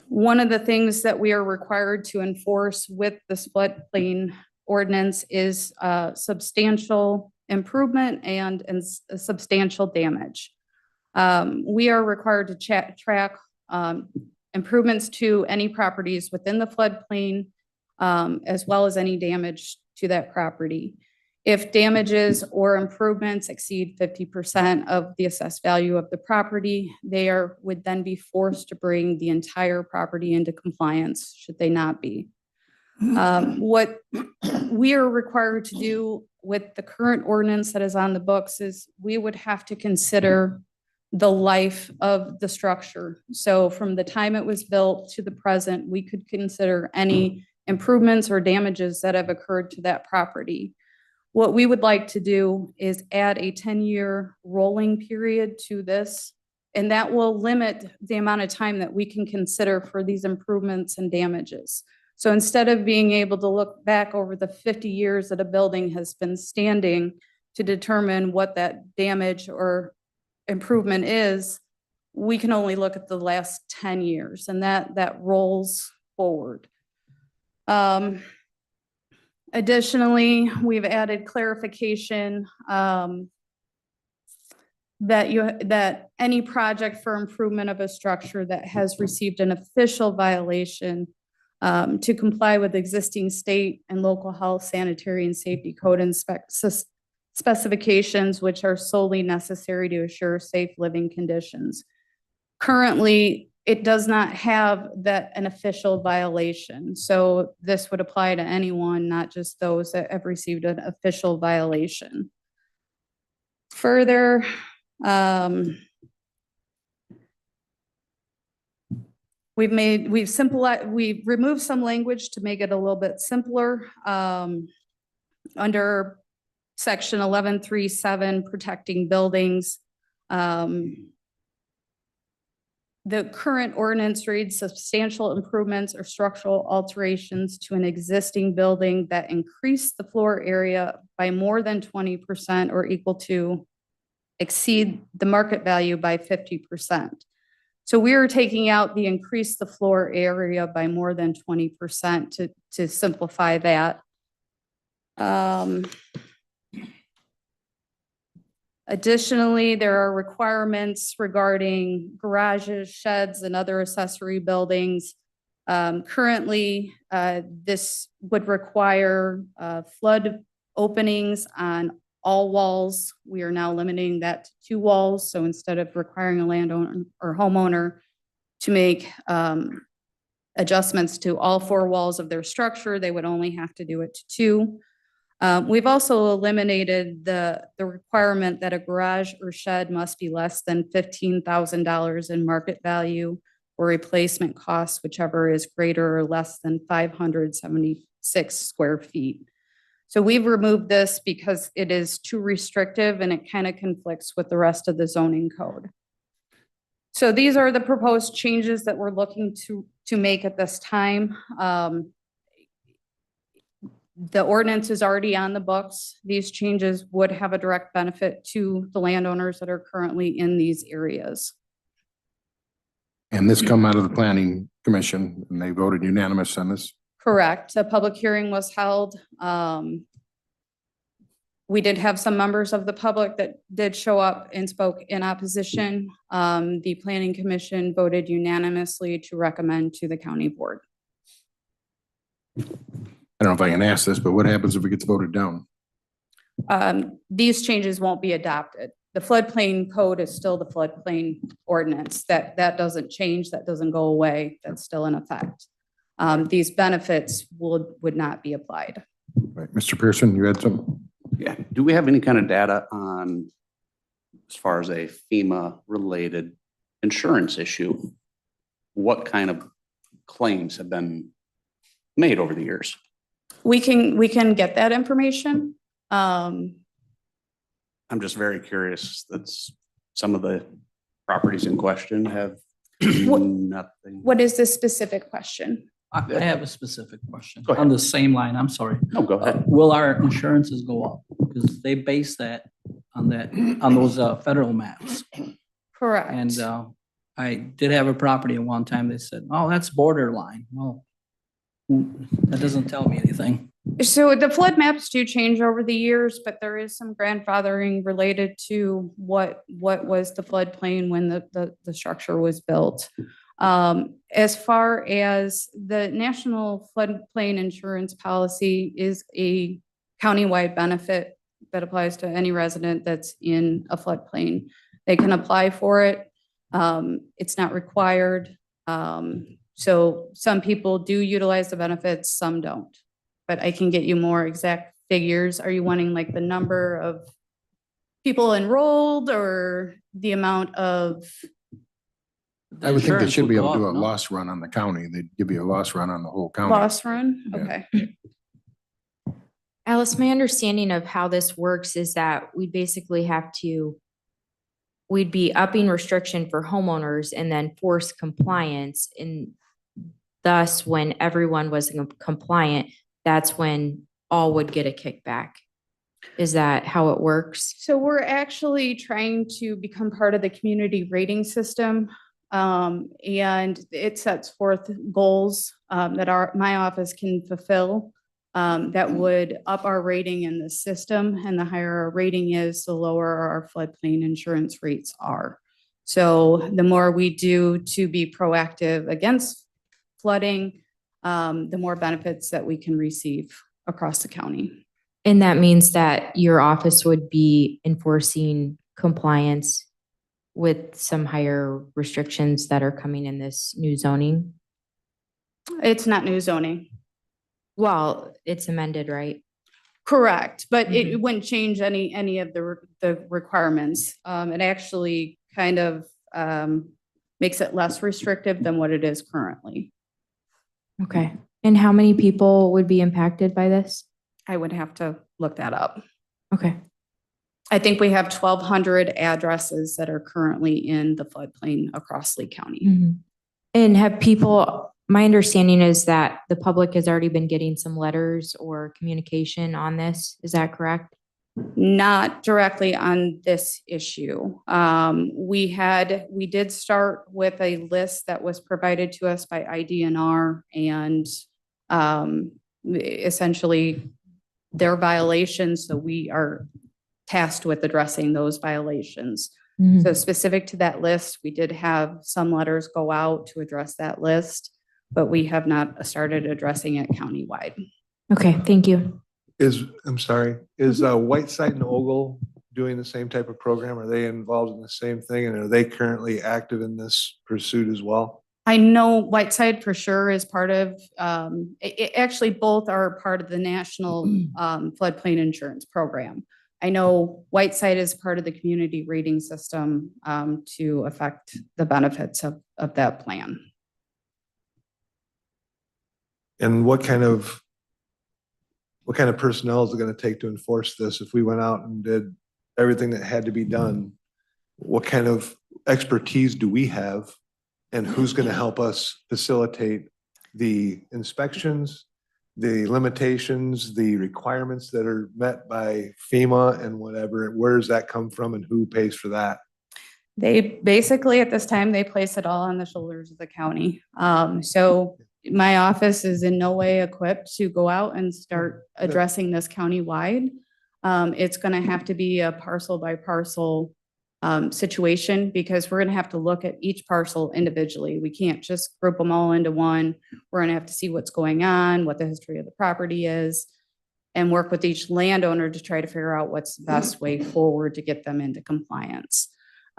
One of the things that we are required to enforce with this floodplain ordinance is substantial improvement and substantial damage. We are required to track improvements to any properties within the floodplain, as well as any damage to that property. If damages or improvements exceed 50% of the assessed value of the property, would then be forced to bring the entire property into compliance, should they not be. What we are required to do with the current ordinance that is on the books is we would have to consider the life of the structure. So from the time it was built to the present, we could consider any improvements or damages that have occurred to that property. What we would like to do is add a 10-year rolling period to this, and that will limit the amount of time that we can consider for these improvements and damages. So instead of being able to look back over the 50 years that a building has been standing to determine what that damage or improvement is, we can only look at the last 10 years, and that rolls forward. Additionally, we've added clarification that any project for improvement of a structure that has received an official violation to comply with existing state and local health, sanitary, and safety code specifications, which are solely necessary to assure safe living conditions. Currently, it does not have an official violation. So this would apply to anyone, not just those that have received an official violation. Further, we've removed some language to make it a little bit simpler. Under section 1137, protecting buildings. The current ordinance reads substantial improvements or structural alterations to an existing building that increase the floor area by more than 20% or equal to exceed the market value by 50%. So we are taking out the increase the floor area by more than 20% to simplify that. Additionally, there are requirements regarding garages, sheds, and other accessory buildings. Currently, this would require flood openings on all walls. We are now limiting that to 2 walls. So instead of requiring a landowner or homeowner to make adjustments to all 4 walls of their structure, they would only have to do it to 2. We've also eliminated the requirement that a garage or shed must be less than $15,000 in market value or replacement costs, whichever is greater or less than 576 square feet. So we've removed this because it is too restrictive and it kind of conflicts with the rest of the zoning code. So these are the proposed changes that we're looking to make at this time. The ordinance is already on the books. These changes would have a direct benefit to the landowners that are currently in these areas. And this come out of the planning commission and they voted unanimous on this? Correct. A public hearing was held. We did have some members of the public that did show up and spoke in opposition. The planning commission voted unanimously to recommend to the county board. I don't know if I can ask this, but what happens if it gets voted down? These changes won't be adopted. The floodplain code is still the floodplain ordinance. That doesn't change. That doesn't go away. That's still in effect. These benefits would not be applied. Right. Mr. Pearson, you had something? Yeah. Do we have any kind of data on, as far as a FEMA related insurance issue, what kind of claims have been made over the years? We can get that information. I'm just very curious that some of the properties in question have nothing. What is this specific question? I have a specific question Go ahead. on the same line. I'm sorry. No, go ahead. Will our insurances go up? Because they base that on those federal maps. Correct. And I did have a property at one time. They said, "Oh, that's borderline." Well, that doesn't tell me anything. So the flood maps do change over the years, but there is some grandfathering related to what was the floodplain when the structure was built. As far as the National Floodplain Insurance Policy is a countywide benefit that applies to any resident that's in a floodplain. They can apply for it. It's not required. So some people do utilize the benefits, some don't. But I can get you more exact figures. Are you wanting like the number of people enrolled or the amount of? I would think they Insurance should be would able to go do a up, no? loss run on the county. They'd give you a loss run on the whole county. Loss run? Yeah. Okay. Alice, my understanding of how this works is that we basically we'd be upping restriction for homeowners and then force compliance. And thus, when everyone was compliant, that's when all would get a kickback. Is that how it works? So we're actually trying to become part of the community rating system. And it sets forth goals that my office can fulfill that would up our rating in the system. And the higher our rating is, the lower our floodplain insurance rates are. So the more we do to be proactive against flooding, the more benefits that we can receive across the county. And that means that your office would be enforcing compliance with some higher restrictions that are coming in this new zoning? It's not new zoning. Well, it's amended, right? Correct, but it wouldn't change any of the requirements. It actually kind of makes it less restrictive than what it is currently. Okay. And how many people would be impacted by this? I would have to look that up. Okay. I think we have 1,200 addresses that are currently in the floodplain across Lee County. Mhm. And have people, my understanding is that the public has already been getting some letters or communication on this. Is that correct? Not directly on this issue. We did start with a list that was provided to us by IDNR and essentially their violations. So we are tasked with addressing those violations. Mhm. So specific to that list, we did have some letters go out to address that list, but we have not started addressing it countywide. Okay, thank you. I'm sorry, is Whiteside and Ogle doing the same type of program? Are they involved in the same thing? And are they currently active in this pursuit as well? I know Whiteside for sure is part of, actually both are part of the National Floodplain Insurance Program. I know Whiteside is part of the community rating system to affect the benefits of that plan. And what kind of personnel is it going to take to enforce this? If we went out and did everything that had to be done, what kind of expertise do we have? And who's going to help us facilitate the inspections, the limitations, the requirements that are met by FEMA and whatever? Where does that come from and who pays for that? They basically, at this time, they place it all on the shoulders of the county. So my office is in no way equipped to go out and start addressing this countywide. It's going to have to be a parcel by parcel situation because we're going to have to look at each parcel individually. We can't just group them all into one. We're going to have to see what's going on, what the history of the property is, and work with each landowner to try to figure out what's the best way forward to get them into compliance.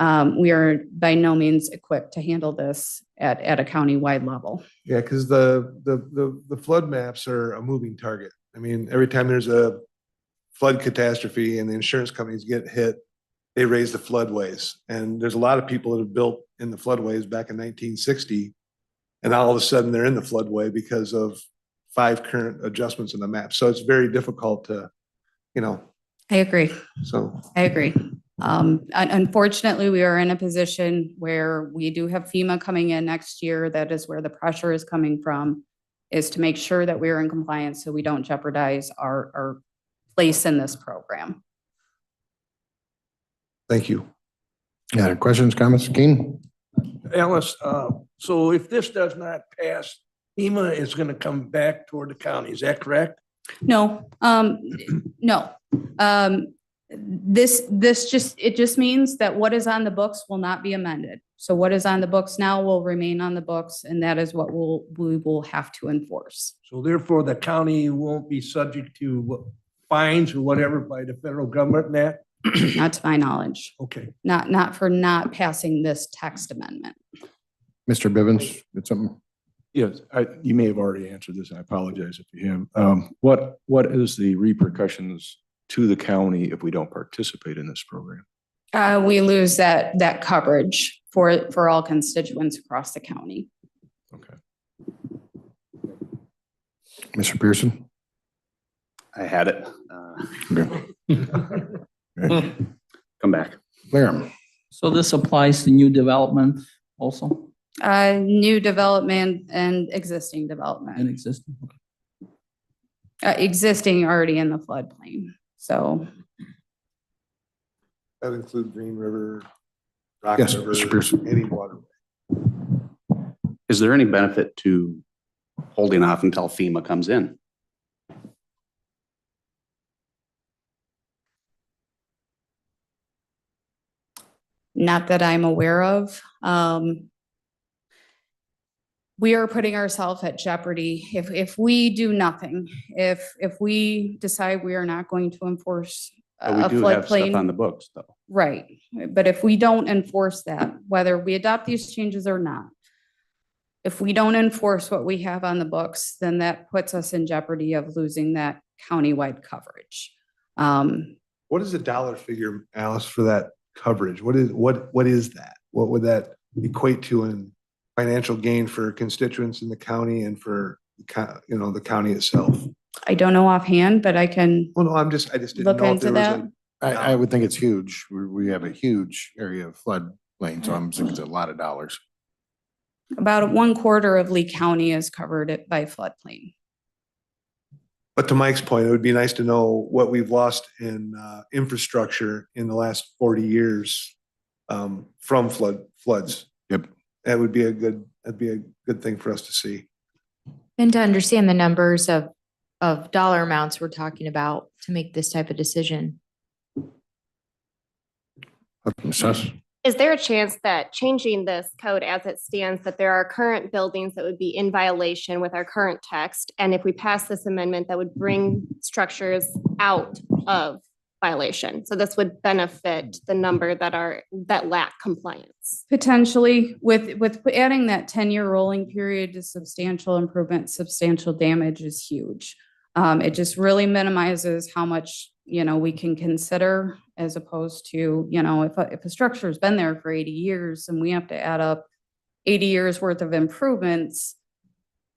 We are by no means equipped to handle this at a county-wide level. Yeah, because the flood maps are a moving target. I mean, every time there's a flood catastrophe and the insurance companies get hit, they raise the floodways. And there's a lot of people that have built in the floodways back in 1960. And all of a sudden they're in the floodway because of 5 current adjustments in the map. So it's very difficult to, I agree. so. I agree. Unfortunately, we are in a position where we do have FEMA coming in next year. That is where the pressure is coming from, is to make sure that we're in compliance so we don't jeopardize our place in this program. Thank you. Yeah, questions, comments, Keen? Alice, so if this does not pass, FEMA is going to come back toward the county. Is that correct? No, no. This just means that what is on the books will not be amended. So what is on the books now will remain on the books, and that is what we will have to enforce. So therefore, the county won't be subject to fines or whatever by the federal government and that? Not to my knowledge. Okay. Not for not passing this text amendment. Mr. Bivens, did something? Yes, you may have already answered this. I apologize if you have. What is the repercussions to the county if we don't participate in this program? We lose that coverage for all constituents across the county. Okay. Mr. Pearson? I had it. Okay. Come back. Larry? So this applies to new development also New development and existing and development. existing? Existing already in the floodplain, so. That include Green River, Rock Yes, River, Mr. Pearson. any waterway. Is there any benefit to holding off until FEMA comes in? Not that I'm aware of. We are putting ourselves at jeopardy if we do nothing. If we decide we are not going to enforce But we a do have stuff on floodplain, the books, though. right? But if we don't enforce that, whether we adopt these changes or not, if we don't enforce what we have on the books, then that puts us in jeopardy of losing that countywide coverage. What is the dollar figure, Alice, for that coverage? What is that? What would that equate to in financial gain for constituents in the county and for, the county itself? I don't know offhand, but I can Well, no, I just didn't look know if into there was that. I would think it's huge. We have a huge area of floodplain, so I'm thinking it's a lot of dollars. About 1/4 of Lee County is covered by floodplain. But to Mike's point, it would be nice to know what we've lost in infrastructure in the last 40 years from floods. Yep. That'd be a good thing for us to see. And to understand the numbers of dollar amounts we're talking about to make this type of decision. Ms. Huss? Is there a chance that changing this code as it stands, that there are current buildings that would be in violation with our current text? And if we pass this amendment, that would bring structures out of violation. So this would benefit the number that lack compliance. Potentially, with adding that 10-year rolling period to substantial improvement, substantial damage is huge. It just really minimizes how much, we can consider as opposed to, if a structure's been there for 80 years and we have to add up 80 years worth of improvements,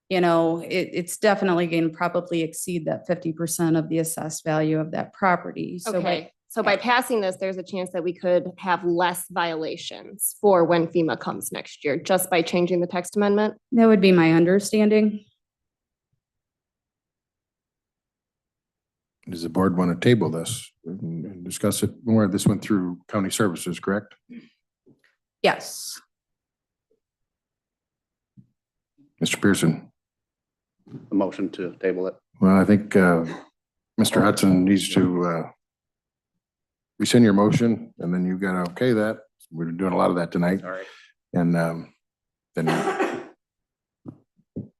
it's definitely going to probably exceed that 50% of the assessed value of that property. Okay, so by passing this, there's a chance that we could have less violations for when FEMA comes next year, just by changing the text amendment? That would be my understanding. Does the board want to table this and discuss it more? This went through county services, correct? Yes. Mr. Pearson? The motion to table it. Well, I think Mr. Hudson needs to rescind your motion, and then you've got to okay that. We're doing a lot of that tonight. All right. And then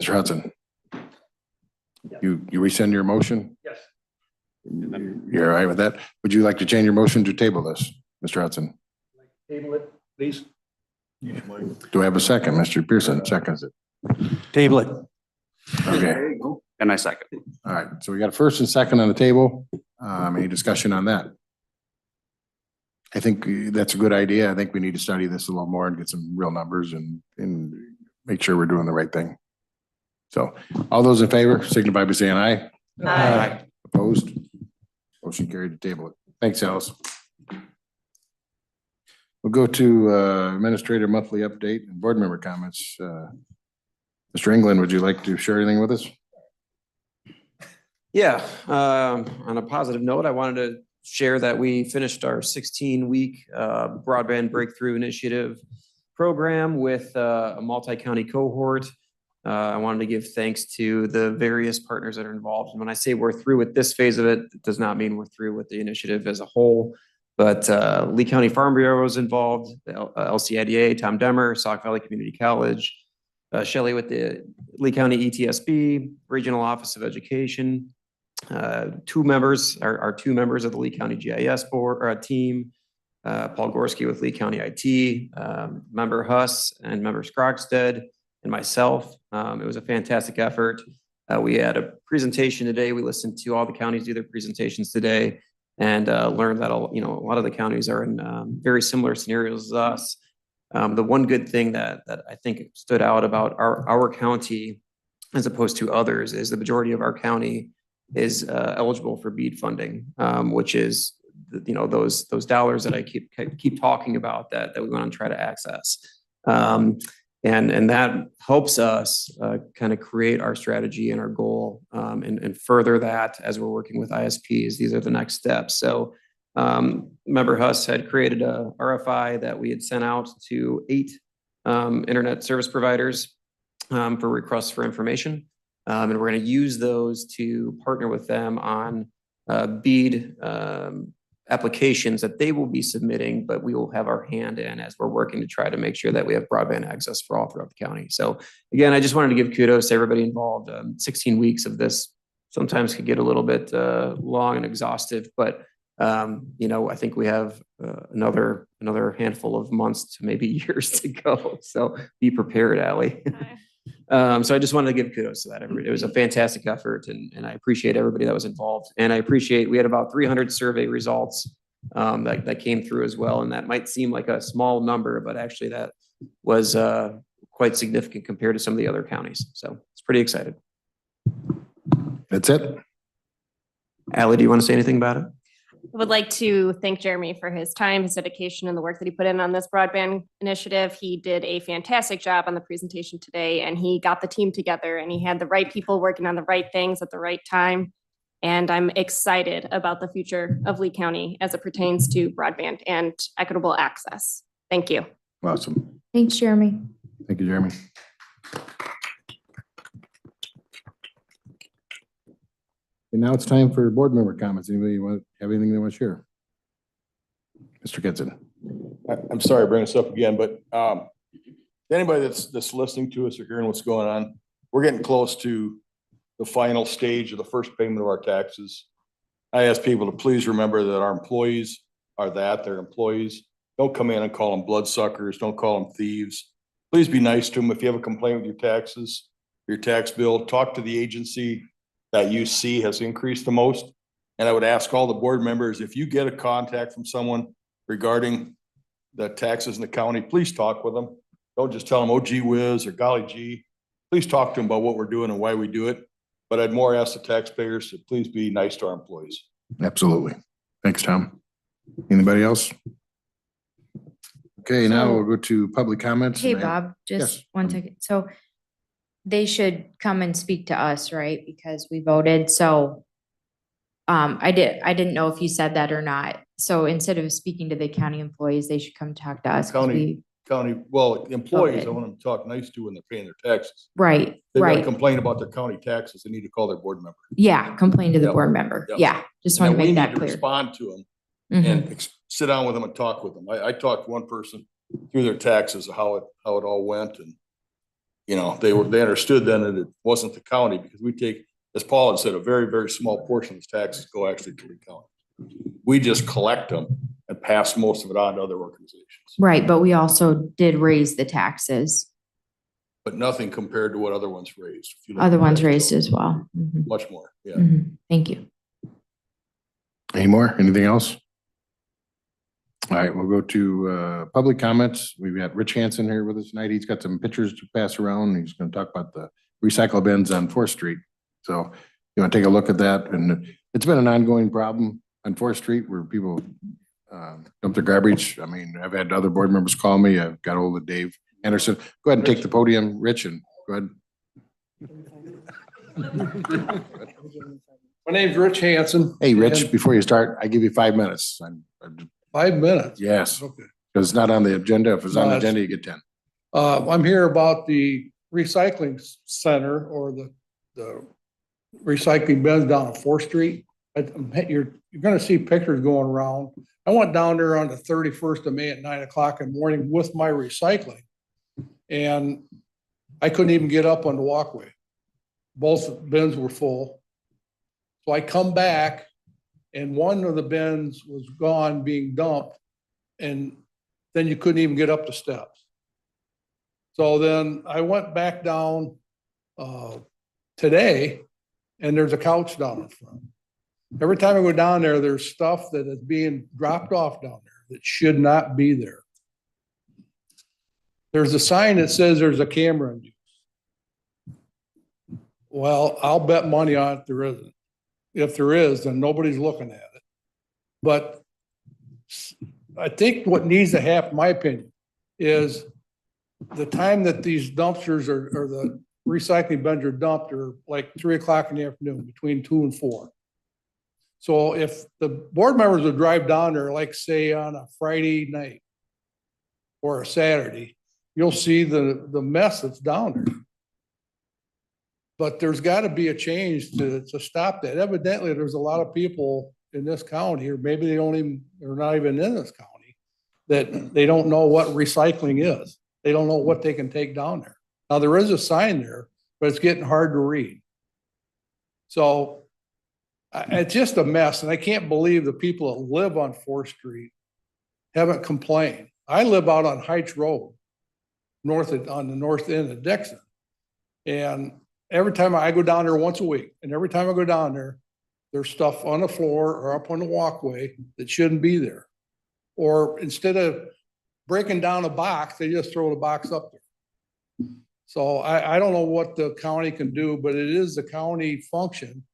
Mr. Hudson, you rescind your motion? Yes. You're all right with that? Would you like to change your motion to table this, Mr. Hudson? Table it, please. Do I have a second? Mr. Pearson seconds it. Table it. Okay. And I second. All right. So we got a first and second on the table. Any discussion on that? I think that's a good idea. I think we need to study this a little more and get some real numbers and make sure we're doing the right thing. So all those in favor signify by saying aye. Aye. Opposed? Motion carried to table it. Thanks, Alice. We'll go to administrator monthly update and board member comments. Mr. England, would you like to share anything with us? Yeah, on a positive note, I wanted to share that we finished our 16-week broadband breakthrough initiative program with a multi-county cohort. I wanted to give thanks to the various partners that are involved. And when I say we're through with this phase of it, it does not mean we're through with the initiative as a whole. But Lee County Farm Bureau was involved, the LCIDA, Tom Demmer, Sauk Valley Community College, Shelley with the Lee County ETSB, Regional Office of Education, two members of the Lee County GIS board team, Paul Gorski with Lee County IT, member Huss and member Skrogstad, and myself. It was a fantastic effort. We had a presentation today. We listened to all the counties do their presentations today and learned that a lot of the counties are in very similar scenarios as us. The one good thing that I think stood out about our county as opposed to others is the majority of our county is eligible for BEAD funding, which is those dollars that I keep talking about that we want to try to access. And that helps us kind of create our strategy and our goal and further that as we're working with ISPs. These are the next steps. So Member Huss had created a RFI that we had sent out to 8 internet service providers for requests for information. And we're going to use those to partner with them on BEAD applications that they will be submitting, but we will have our hand in as we're working to try to make sure that we have broadband access for all throughout the county. So again, I just wanted to give kudos to everybody involved. 16 weeks of this sometimes could get a little bit long and exhaustive, but I think we have another handful of months to maybe years to go. So be prepared, Allie. So I just wanted to give kudos to that. It was a fantastic effort and I appreciate everybody that was involved. And I appreciate, we had about 300 survey results that came through as well. And that might seem like a small number, but actually that was quite significant compared to some of the other counties. So it's pretty excited. That's it. Allie, do you want to say anything about it? I would like to thank Jeremy for his time, his dedication, and the work that he put in on this broadband initiative. He did a fantastic job on the presentation today, and he got the team together, and he had the right people working on the right things at the right time. And I'm excited about the future of Lee County as it pertains to broadband and equitable access. Thank you. Awesome. Thanks, Jeremy. Thank you, Jeremy. And now it's time for board member comments. Anybody have anything they want to share? Mr. Kitson. I'm sorry to bring this up again, but anybody that's listening to us or hearing what's going on, we're getting close to the final stage of the first payment of our taxes. I ask people to please remember that our employees are they're employees. Don't come in and call them bloodsuckers. Don't call them thieves. Please be nice to them. If you have a complaint with your taxes, your tax bill, talk to the agency that you see has increased the most. And I would ask all the board members, if you get a contact from someone regarding the taxes in the county, please talk with them. Don't just tell them, oh, gee whiz, or golly gee. Please talk to them about what we're doing and why we do it. But I'd more ask the taxpayers to please be nice to our employees. Absolutely. Thanks, Tom. Anybody else? Okay, now we'll go to public comments. Hey, Bob, just one second. So they should come and speak to us, right? Because we voted. So I didn't know if you said that or not. So instead of speaking to the county employees, they should come talk to us. Well, employees, I want them to talk nice to when they're paying their taxes. Right, They've got to right. complain about their county taxes. They need to call their board member. Yeah, complain to the Yep. board member. Yep. Yeah, just And want to then we make that need to clear. respond to them Mhm. and sit down with them and talk with them. I talked to one person through their taxes, how it all went, and they understood then that it wasn't the county, because we take, as Paul had said, a very, very small portion of his taxes go actually to the county. We just collect them and pass most of it on to other organizations, Right, but we also did raise the taxes. but nothing compared to what other ones raised. If you look Other at ones that, raised so as well. Mhm. much more, yeah. Mhm. Thank you. Any more? Anything else? All right, we'll go to public comments. We've got Rich Hansen here with us tonight. He's got some pictures to pass around. He's going to talk about the recycle bins on 4th Street. So you want to take a look at that? And it's been an ongoing problem on 4th Street where people dump their garbage. I mean, I've had other board members call me. I've got hold of Dave Anderson. Go ahead and take the podium, Rich, and go ahead. My name's Rich Hansen. Hey, Rich, and before you start, I give you 5 minutes. 5 minutes. Yes, Okay. because it's not on the agenda. If it's on the No, agenda, you get 10. I'm here about the recycling center or the recycling bins down on 4th Street. You're gonna see pictures going around. I went down there on the 31st of May at 9 o'clock in the morning with my recycling. And I couldn't even get up on the walkway. Both bins were full. So I come back and one of the bins was gone, being dumped. And then you couldn't even get up the steps. So then I went back down today and there's a couch down in front. Every time I go down there, there's stuff that is being dropped off down there that should not be there. There's a sign that says there's a camera in use. Well, I'll bet money on it there isn't. If there is, then nobody's looking at it. But I think what needs to happen, in my opinion, is the time that these dumpsters or the recycling bins are dumped are like 3 o'clock in the afternoon, between 2 and 4. So if the board members would drive down there, like say on a Friday night or a Saturday, you'll see the mess that's down there. But there's got to be a change to stop that. Evidently, there's a lot of people in this county, or maybe they don't even, they're not even in this county, that they don't know what recycling is. They don't know what they can take down there. Now, there is a sign there, but it's getting hard to read. So it's just a mess, and I can't believe the people that live on 4th Street haven't complained. I live out on Heights Road, on the north end of Dixon. And every time I go down there once a week, and every time I go down there, there's stuff on the floor or up on the walkway that shouldn't be there. Or instead of breaking down a box, they just throw the box up there. So I don't know what the county can do, but it is the county function.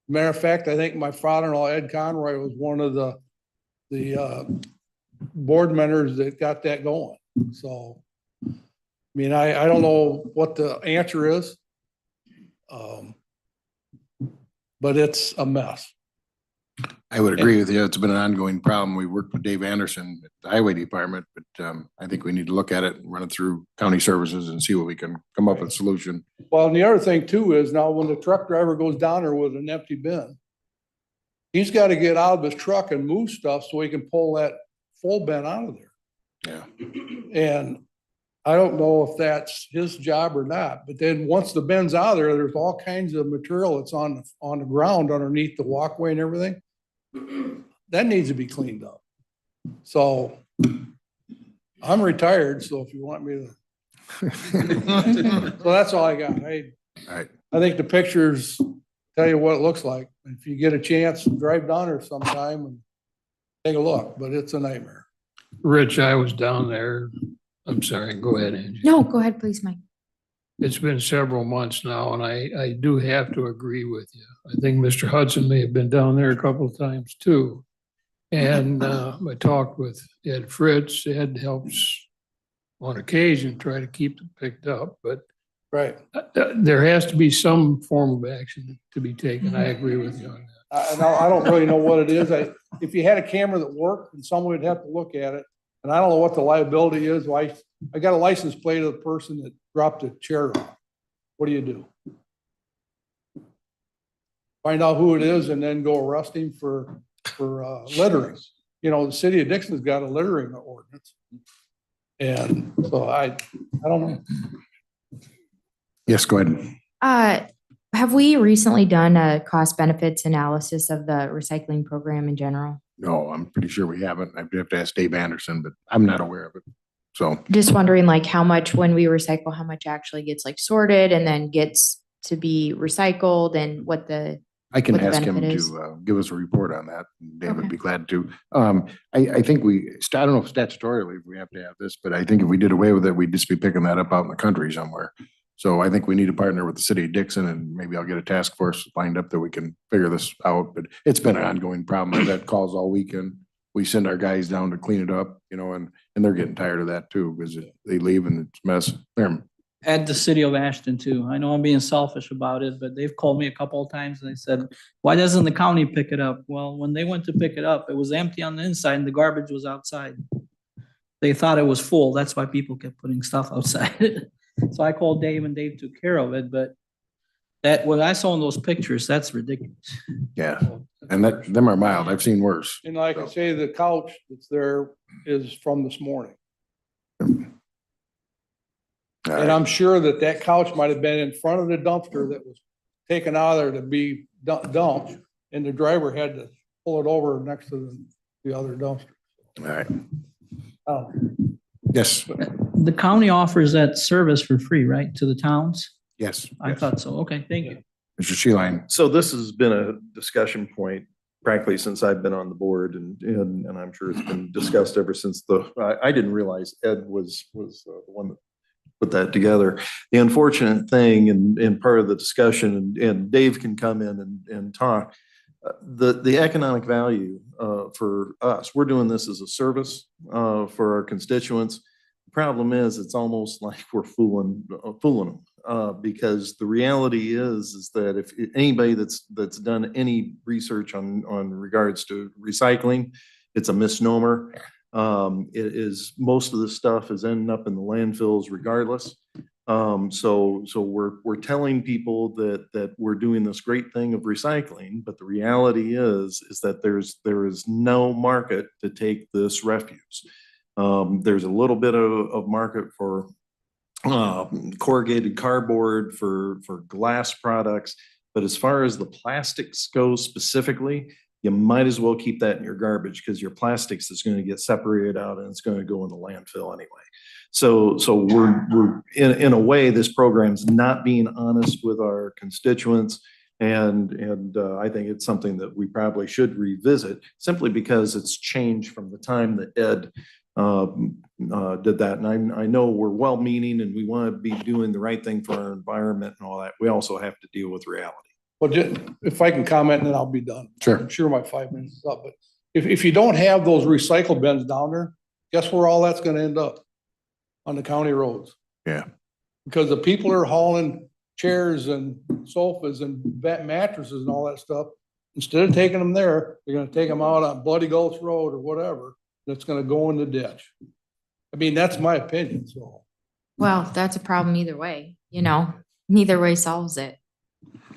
Matter of fact, I think my father-in-law, Ed Conroy, was one of the board members that got that going. So, I mean, I don't know what the answer is. But it's a mess. I would agree with you. It's been an ongoing problem. We worked with Dave Anderson at the Highway Department, but I think we need to look at it and run it through county services and see what we can come up with a solution. Well, and the other thing too is now when the truck driver goes down there with an empty bin, he's got to get out of his truck and move stuff so he can pull that full bin out of there. Yeah. And I don't know if that's his job or not, but then once the bin's out of there, there's all kinds of material that's on the ground underneath the walkway and everything. That needs to be cleaned up. So I'm retired, so if you want me to. So that's all I got. All right. I think the pictures tell you what it looks like. If you get a chance, drive down there sometime and take a look, but it's a nightmare. Rich, I was down there. I'm sorry, go ahead, Angie. No, go ahead, please, Mike. It's been several months now, and I do have to agree with you. I think Mr. Hudson may have been down there a couple of times too. And I talked with Ed Fritz. Ed helps on occasion try to keep them picked up, but right, there has to be some form of action to be taken. I agree with you on that. I don't really know what it is. If you had a camera that worked, and someone would have to look at it. And I don't know what the liability is. I got a license plate of the person that dropped a chair off. What do you do? Find out who it is and then go arrest him for littering. You know, the city of Dixon's got a littering ordinance. And so I don't know. Yes, go ahead. Have we recently done a cost benefits analysis of the recycling program in general? No, I'm pretty sure we haven't. I'd have to ask Dave Anderson, but I'm not aware of it. So Just wondering like how much when we recycle, how much actually gets like sorted and then gets to be recycled and what the I can what the ask him benefit is. to give us a report on that. Dave would Okay. be glad to. I think I don't know if statutorily if we have to have this, but I think if we did away with it, we'd just be picking that up out in the country somewhere. So I think we need to partner with the city of Dixon, and maybe I'll get a task force lined up that we can figure this out. But it's been an ongoing problem. I've had calls all weekend. We send our guys down to clean it up, you know, and they're getting tired of that too, because they leave and it's a mess. At the city of Ashton too. I know I'm being selfish about it, but they've called me a couple of times and they said, why doesn't the county pick it up? Well, when they went to pick it up, it was empty on the inside and the garbage was outside. They thought it was full. That's why people kept putting stuff outside. So I called Dave and Dave took care of it, but that, what I saw in those pictures, that's ridiculous. Yeah. And them are mild. I've seen worse. And like I say, the couch that's there is from this morning. And I'm sure that couch might have been in front of the dumpster that was taken out of there to be dumped. And the driver had to pull it over next to the other dumpster. All right. Oh. Yes. The county offers that service for free, right, to the towns? Yes. I thought so. Okay, thank you. Mr. Sheeline. So this has been a discussion point, frankly, since I've been on the board and I'm sure it's been discussed ever since I didn't realize Ed was the one that put that together. The unfortunate thing and part of the discussion, and Dave can come in and talk, the economic value for us, we're doing this as a service for our constituents. The problem is it's almost like we're fooling them because the reality is that if anybody that's done any research on regards to recycling, it's a misnomer. It is, most of the stuff is ending up in the landfills regardless. So we're telling people that we're doing this great thing of recycling, but the reality is that there is no market to take this refuse. There's a little bit of market for corrugated cardboard, for glass products, but as far as the plastics go specifically, you might as well keep that in your garbage because your plastics is going to get separated out and it's going to go in the landfill anyway. So we're in a way, this program's not being honest with our constituents. And I think it's something that we probably should revisit simply because it's changed from the time that Ed did that. And I know we're well-meaning and we want to be doing the right thing for our environment and all that. We also have to deal with reality. Well, if I can comment, then I'll be done. Sure. I'm sure my 5 minutes is up, but if you don't have those recycle bins down there, guess where all that's gonna end up? On the county roads. Yeah. Because the people are hauling chairs and sofas and mattresses and all that stuff. Instead of taking them there, they're gonna take them out on Bloody Gulch Road or whatever, that's gonna go in the ditch. I mean, that's my opinion, so. Well, that's a problem either way, neither way solves it.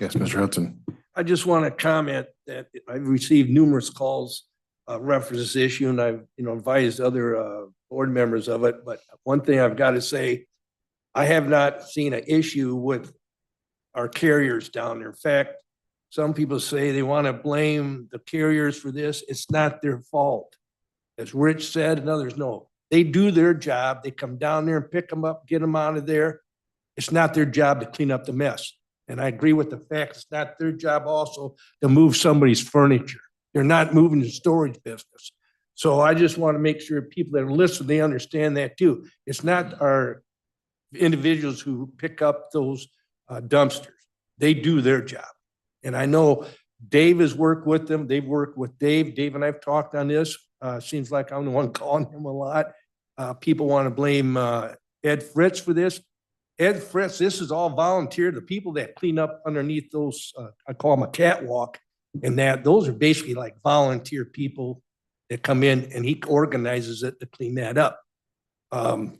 Yes, Mr. Hudson. I just want to comment that I've received numerous calls reference this issue, and I've, advised other board members of it. But one thing I've got to say, I have not seen an issue with our carriers down there. In fact, some people say they want to blame the carriers for this. It's not their fault. As Rich said and others know, they do their job. They come down there and pick them up, get them out of there. It's not their job to clean up the mess. And I agree with the fact it's not their job also to move somebody's furniture. They're not moving the storage business. So I just want to make sure people that are listening, they understand that too. It's not our individuals who pick up those dumpsters. They do their job. And I know Dave has worked with them. They've worked with Dave. Dave and I've talked on this. Seems like I'm the one calling him a lot. People want to blame Ed Fritz for this. Ed Fritz, this is all volunteer. The people that clean up underneath those, I call them a catwalk, and those are basically like volunteer people that come in and he organizes it to clean that up.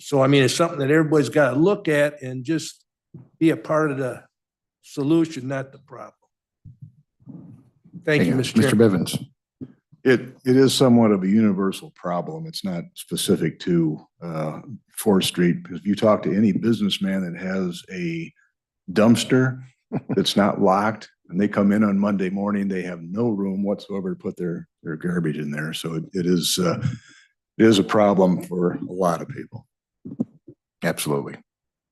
So, I mean, it's something that everybody's got to look at and just be a part of the solution, not the problem. Thank you, Mr. Mr. Chairman. Bivens. It is somewhat of a universal problem. It's not specific to 4th Street, because if you talk to any businessman that has a dumpster that's not locked and they come in on Monday morning, they have no room whatsoever to put their garbage in there. So it is a problem for a lot of people. Absolutely.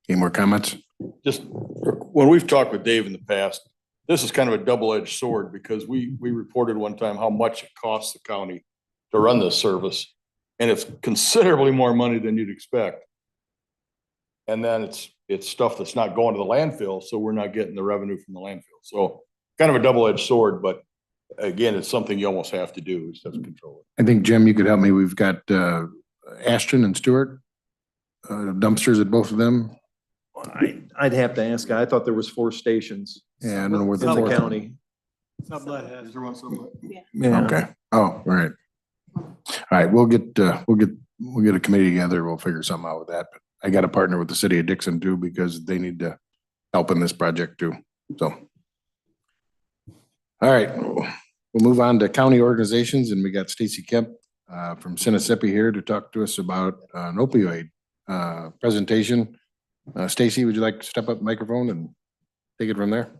Any more comments? Just when we've talked with Dave in the past, this is kind of a double-edged sword because we reported one time how much it costs the county to run this service. And it's considerably more money than you'd expect. And then it's stuff that's not going to the landfill. So we're not getting the revenue from the landfill. So kind of a double-edged sword, but again, it's something you almost have to do. You just have to control it. I think, Jim, you could help me. We've got Ashton and Stewart, dumpsters at both of them. I'd have to ask. I thought there was 4 stations. Yeah, I don't know where the in the fourth county. Sublet has. Is there one sublet? Yeah. Okay. Oh, all right. All right. We'll get a committee together. We'll figure something out with that. But I got to partner with the city of Dixon too, because they need to help in this project too. So, all right, we'll move on to county organizations, and we got Stacy Kemp from Sinisippi here to talk to us about an opioid presentation. Stacy, would you like to step up the microphone and take it from there?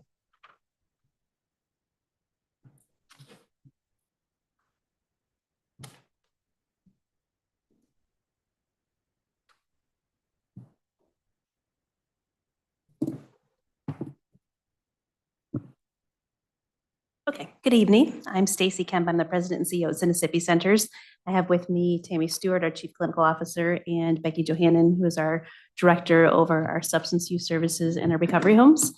Okay, good evening. I'm Stacy Kemp. I'm the president and CEO of Mississippi Centers. I have with me Tammy Stewart, our chief clinical officer, and Becky Johannan, who is our director over our substance use services and our recovery homes.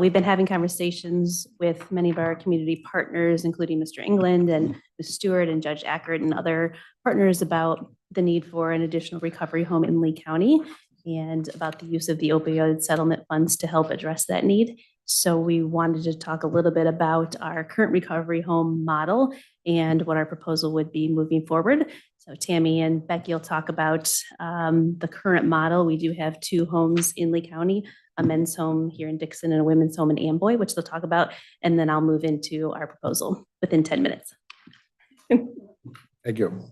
We've been having conversations with many of our community partners, including Mr. England and Ms. Stewart and Judge Ackert and other partners about the need for an additional recovery home in Lee County and about the use of the opioid settlement funds to help address that need. So we wanted to talk a little bit about our current recovery home model and what our proposal would be moving forward. So Tammy and Becky will talk about the current model. We do have 2 homes in Lee County, a men's home here in Dixon and a women's home in Amboy, which they'll talk about. And then I'll move into our proposal within 10 minutes. Thank you.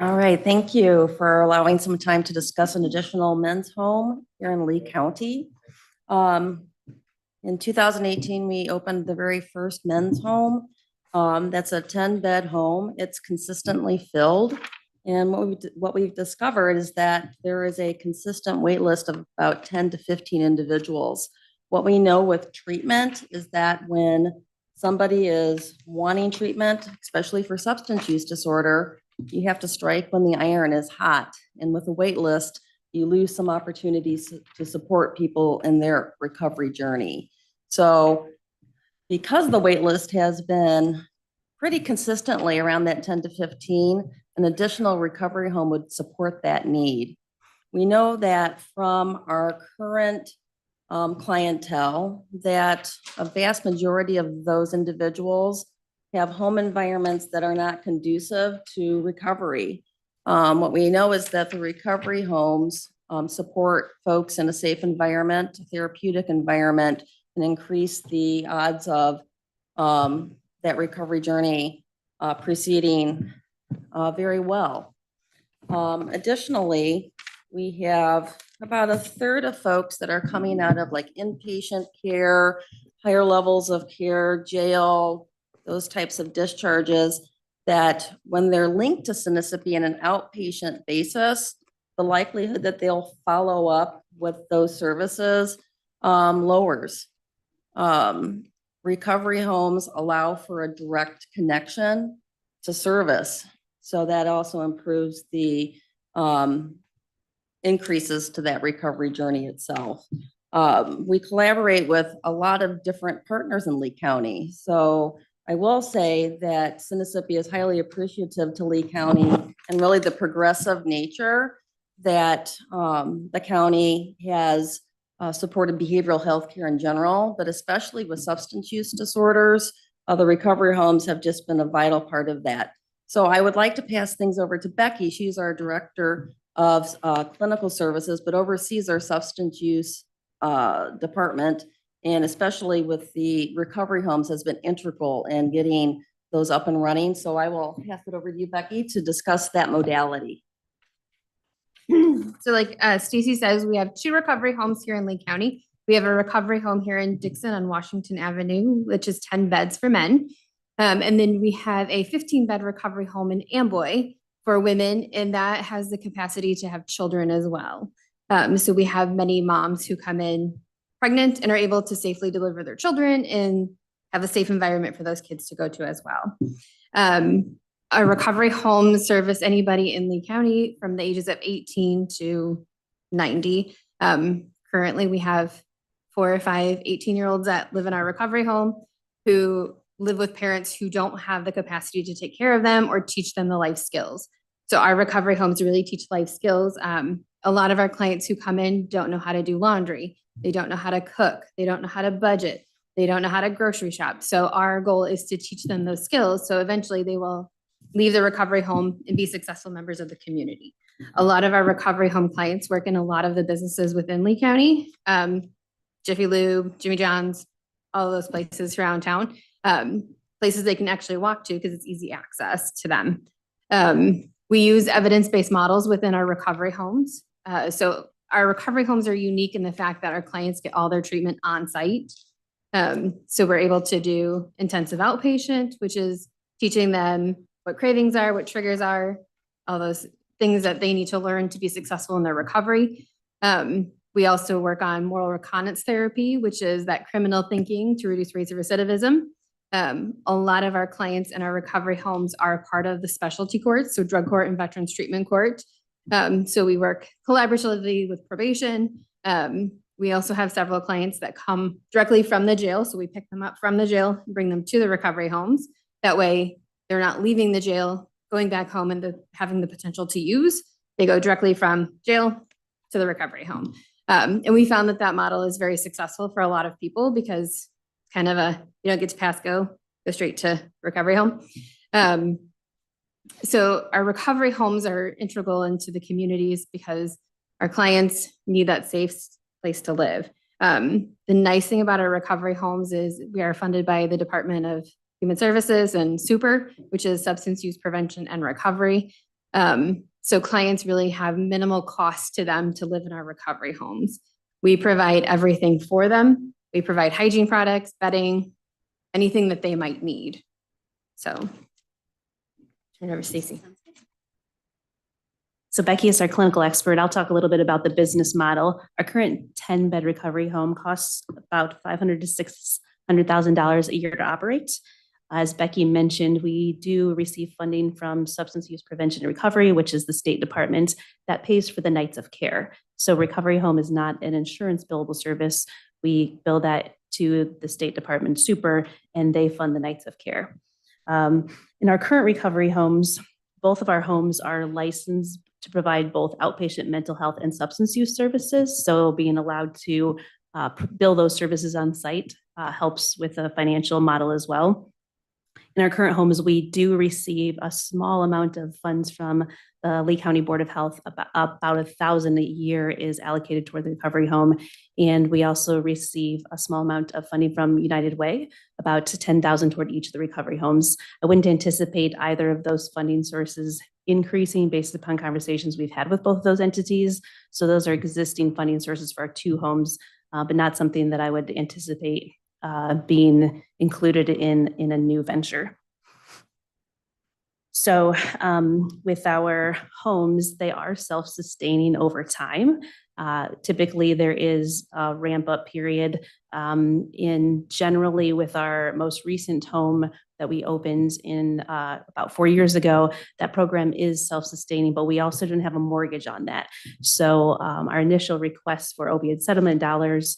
All right, thank you for allowing some time to discuss an additional men's home here in Lee County. In 2018, we opened the very first men's home. That's a 10-bed home. It's consistently filled. And what we've discovered is that there is a consistent wait list of about 10 to 15 individuals. What we know with treatment is that when somebody is wanting treatment, especially for substance use disorder, you have to strike when the iron is hot. And with a wait list, you lose some opportunities to support people in their recovery journey. So because the wait list has been pretty consistently around that 10 to 15, an additional recovery home would support that need. We know that from our current clientele that a vast majority of those individuals have home environments that are not conducive to recovery. What we know is that the recovery homes support folks in a safe environment, a therapeutic environment, and increase the odds of that recovery journey proceeding very well. Additionally, we have about 1/3 of folks that are coming out of like inpatient care, higher levels of care, jail, those types of discharges, that when they're linked to Mississippi on an outpatient basis, the likelihood that they'll follow up with those services lowers. Recovery homes allow for a direct connection to service. So that also improves the increases to that recovery journey itself. We collaborate with a lot of different partners in Lee County. So I will say that Mississippi is highly appreciative to Lee County and really the progressive nature that the county has supported behavioral health care in general, but especially with substance use disorders, the recovery homes have just been a vital part of that. So I would like to pass things over to Becky. She's our director of clinical services, but oversees our substance use department, and especially with the recovery homes has been integral in getting those up and running. So I will pass it over to you, Becky, to discuss that modality. So like Stacy says, we have 2 recovery homes here in Lee County. We have a recovery home here in Dixon on Washington Avenue, which is 10 beds for men. And then we have a 15-bed recovery home in Amboy for women, and that has the capacity to have children as well. So we have many moms who come in pregnant and are able to safely deliver their children and have a safe environment for those kids to go to as well. Our recovery home service anybody in Lee County from the ages of 18 to 90. Currently, we have 4 or 5 18-year-olds that live in our recovery home who live with parents who don't have the capacity to take care of them or teach them the life skills. So our recovery homes really teach life skills. A lot of our clients who come in don't know how to do laundry. They don't know how to cook. They don't know how to budget. They don't know how to grocery shop. So our goal is to teach them those skills. So eventually they will leave the recovery home and be successful members of the community. A lot of our recovery home clients work in a lot of the businesses within Lee County, Jiffy Lube, Jimmy John's, all of those places around town, places they can actually walk to because it's easy access to them. We use evidence-based models within our recovery homes. So our recovery homes are unique in the fact that our clients get all their treatment on site. So we're able to do intensive outpatient, which is teaching them what cravings are, what triggers are, all those things that they need to learn to be successful in their recovery. We also work on moral reconnaissance therapy, which is that criminal thinking to reduce rates of recidivism. A lot of our clients in our recovery homes are a part of the specialty courts, so drug court and veterans treatment court. So we work collaboratively with probation. We also have several clients that come directly from the jail. So we pick them up from the jail and bring them to the recovery homes. That way they're not leaving the jail, going back home and having the potential to use. They go directly from jail to the recovery home. And we found that that model is very successful for a lot of people because kind of you don't get to pass go straight to recovery home. So our recovery homes are integral into the communities because our clients need that safe place to live. The nice thing about our recovery homes is we are funded by the Department of Human Services and SUPER, which is Substance Use Prevention and Recovery. So clients really have minimal cost to them to live in our recovery homes. We provide everything for them. We provide hygiene products, bedding, anything that they might need. So turn it over to Stacy. So Becky is our clinical expert. I'll talk a little bit about the business model. Our current 10-bed recovery home costs about $500,000 to $600,000 a year to operate. As Becky mentioned, we do receive funding from Substance Use Prevention and Recovery, which is the State Department that pays for the nights of care. So recovery home is not an insurance billable service. We bill that to the State Department SUPER, and they fund the nights of care. In our current recovery homes, both of our homes are licensed to provide both outpatient mental health and substance use services. So being allowed to bill those services on site helps with the financial model as well. In our current homes, we do receive a small amount of funds from the Lee County Board of Health. About $1,000 a year is allocated toward the recovery home. And we also receive a small amount of funding from United Way, about $10,000 toward each of the recovery homes. I wouldn't anticipate either of those funding sources increasing based upon conversations we've had with both of those entities. So those are existing funding sources for our two homes, but not something that I would anticipate being included in a new venture. So with our homes, they are self-sustaining over time. Typically, there is a ramp-up period. Generally, with our most recent home that we opened in about 4 years ago, that program is self-sustaining, but we also didn't have a mortgage on that. So our initial request for opioid settlement dollars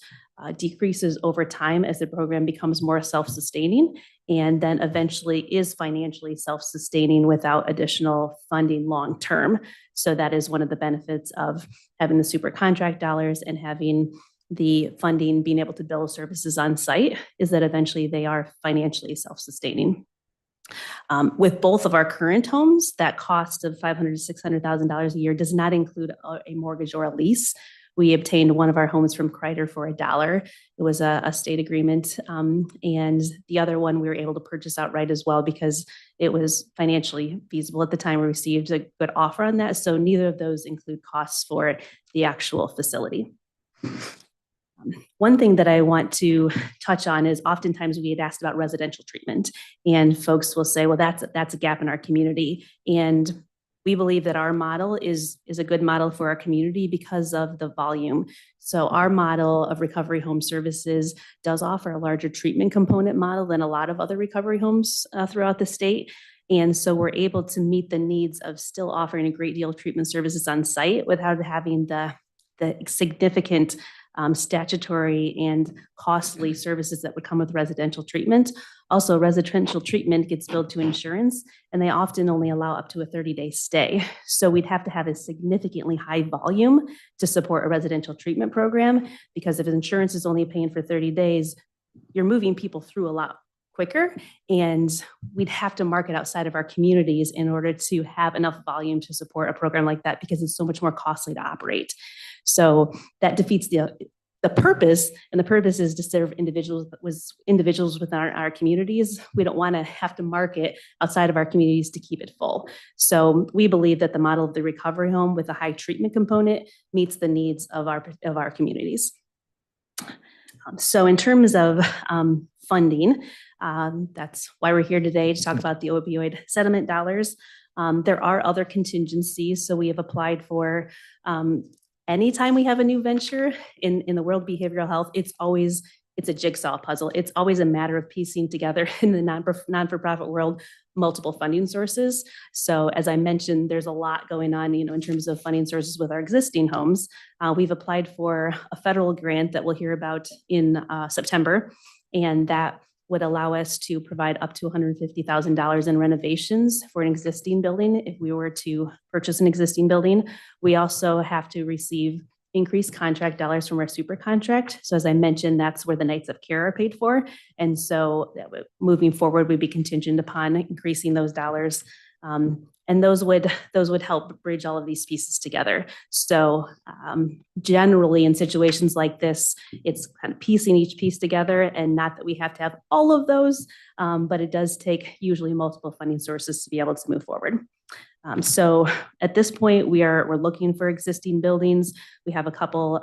decreases over time as the program becomes more self-sustaining, and then eventually is financially self-sustaining without additional funding long-term. So that is one of the benefits of having the super contract dollars and having the funding, being able to bill services on site, is that eventually they are financially self-sustaining. With both of our current homes, that cost of $500,000 to $600,000 a year does not include a mortgage or a lease. We obtained one of our homes from Kreider for $1. It was a state agreement. And the other one we were able to purchase outright as well because it was financially feasible at the time. We received a good offer on that. So neither of those include costs for the actual facility. One thing that I want to touch on is oftentimes we get asked about residential treatment, and folks will say, well, that's a gap in our community. And we believe that our model is a good model for our community because of the volume. So our model of recovery home services does offer a larger treatment component model than a lot of other recovery homes throughout the state. And so we're able to meet the needs of still offering a great deal of treatment services on site without having the significant statutory and costly services that would come with residential treatment. Also, residential treatment gets billed to insurance, and they often only allow up to a 30-day stay. So we'd have to have a significantly high volume to support a residential treatment program, because if insurance is only paying for 30 days, you're moving people through a lot quicker, and we'd have to market outside of our communities in order to have enough volume to support a program like that, because it's so much more costly to operate. So that defeats the purpose, and the purpose is to serve individuals within our communities. We don't want to have to market outside of our communities to keep it full. So we believe that the model of the recovery home with a high treatment component meets the needs of our communities. So in terms of funding, that's why we're here today, to talk about the opioid settlement dollars. There are other contingencies. So we have applied for anytime we have a new venture in the world of behavioral health, it's always it's a jigsaw puzzle. It's always a matter of piecing together in the non-for-profit world, multiple funding sources. So as I mentioned, there's a lot going on, in terms of funding sources with our existing homes. We've applied for a federal grant that we'll hear about in September, and that would allow us to provide up to $150,000 in renovations for an existing building. If we were to purchase an existing building, we also have to receive increased contract dollars from our super contract. So as I mentioned, that's where the nights of care are paid for. And so moving forward, we'd be contingent upon increasing those dollars. And those would help bridge all of these pieces together. So generally in situations like this, it's kind of piecing each piece together, and not that we have to have all of those, but it does take usually multiple funding sources to be able to move forward. So at this point, we're looking for existing buildings. We have a couple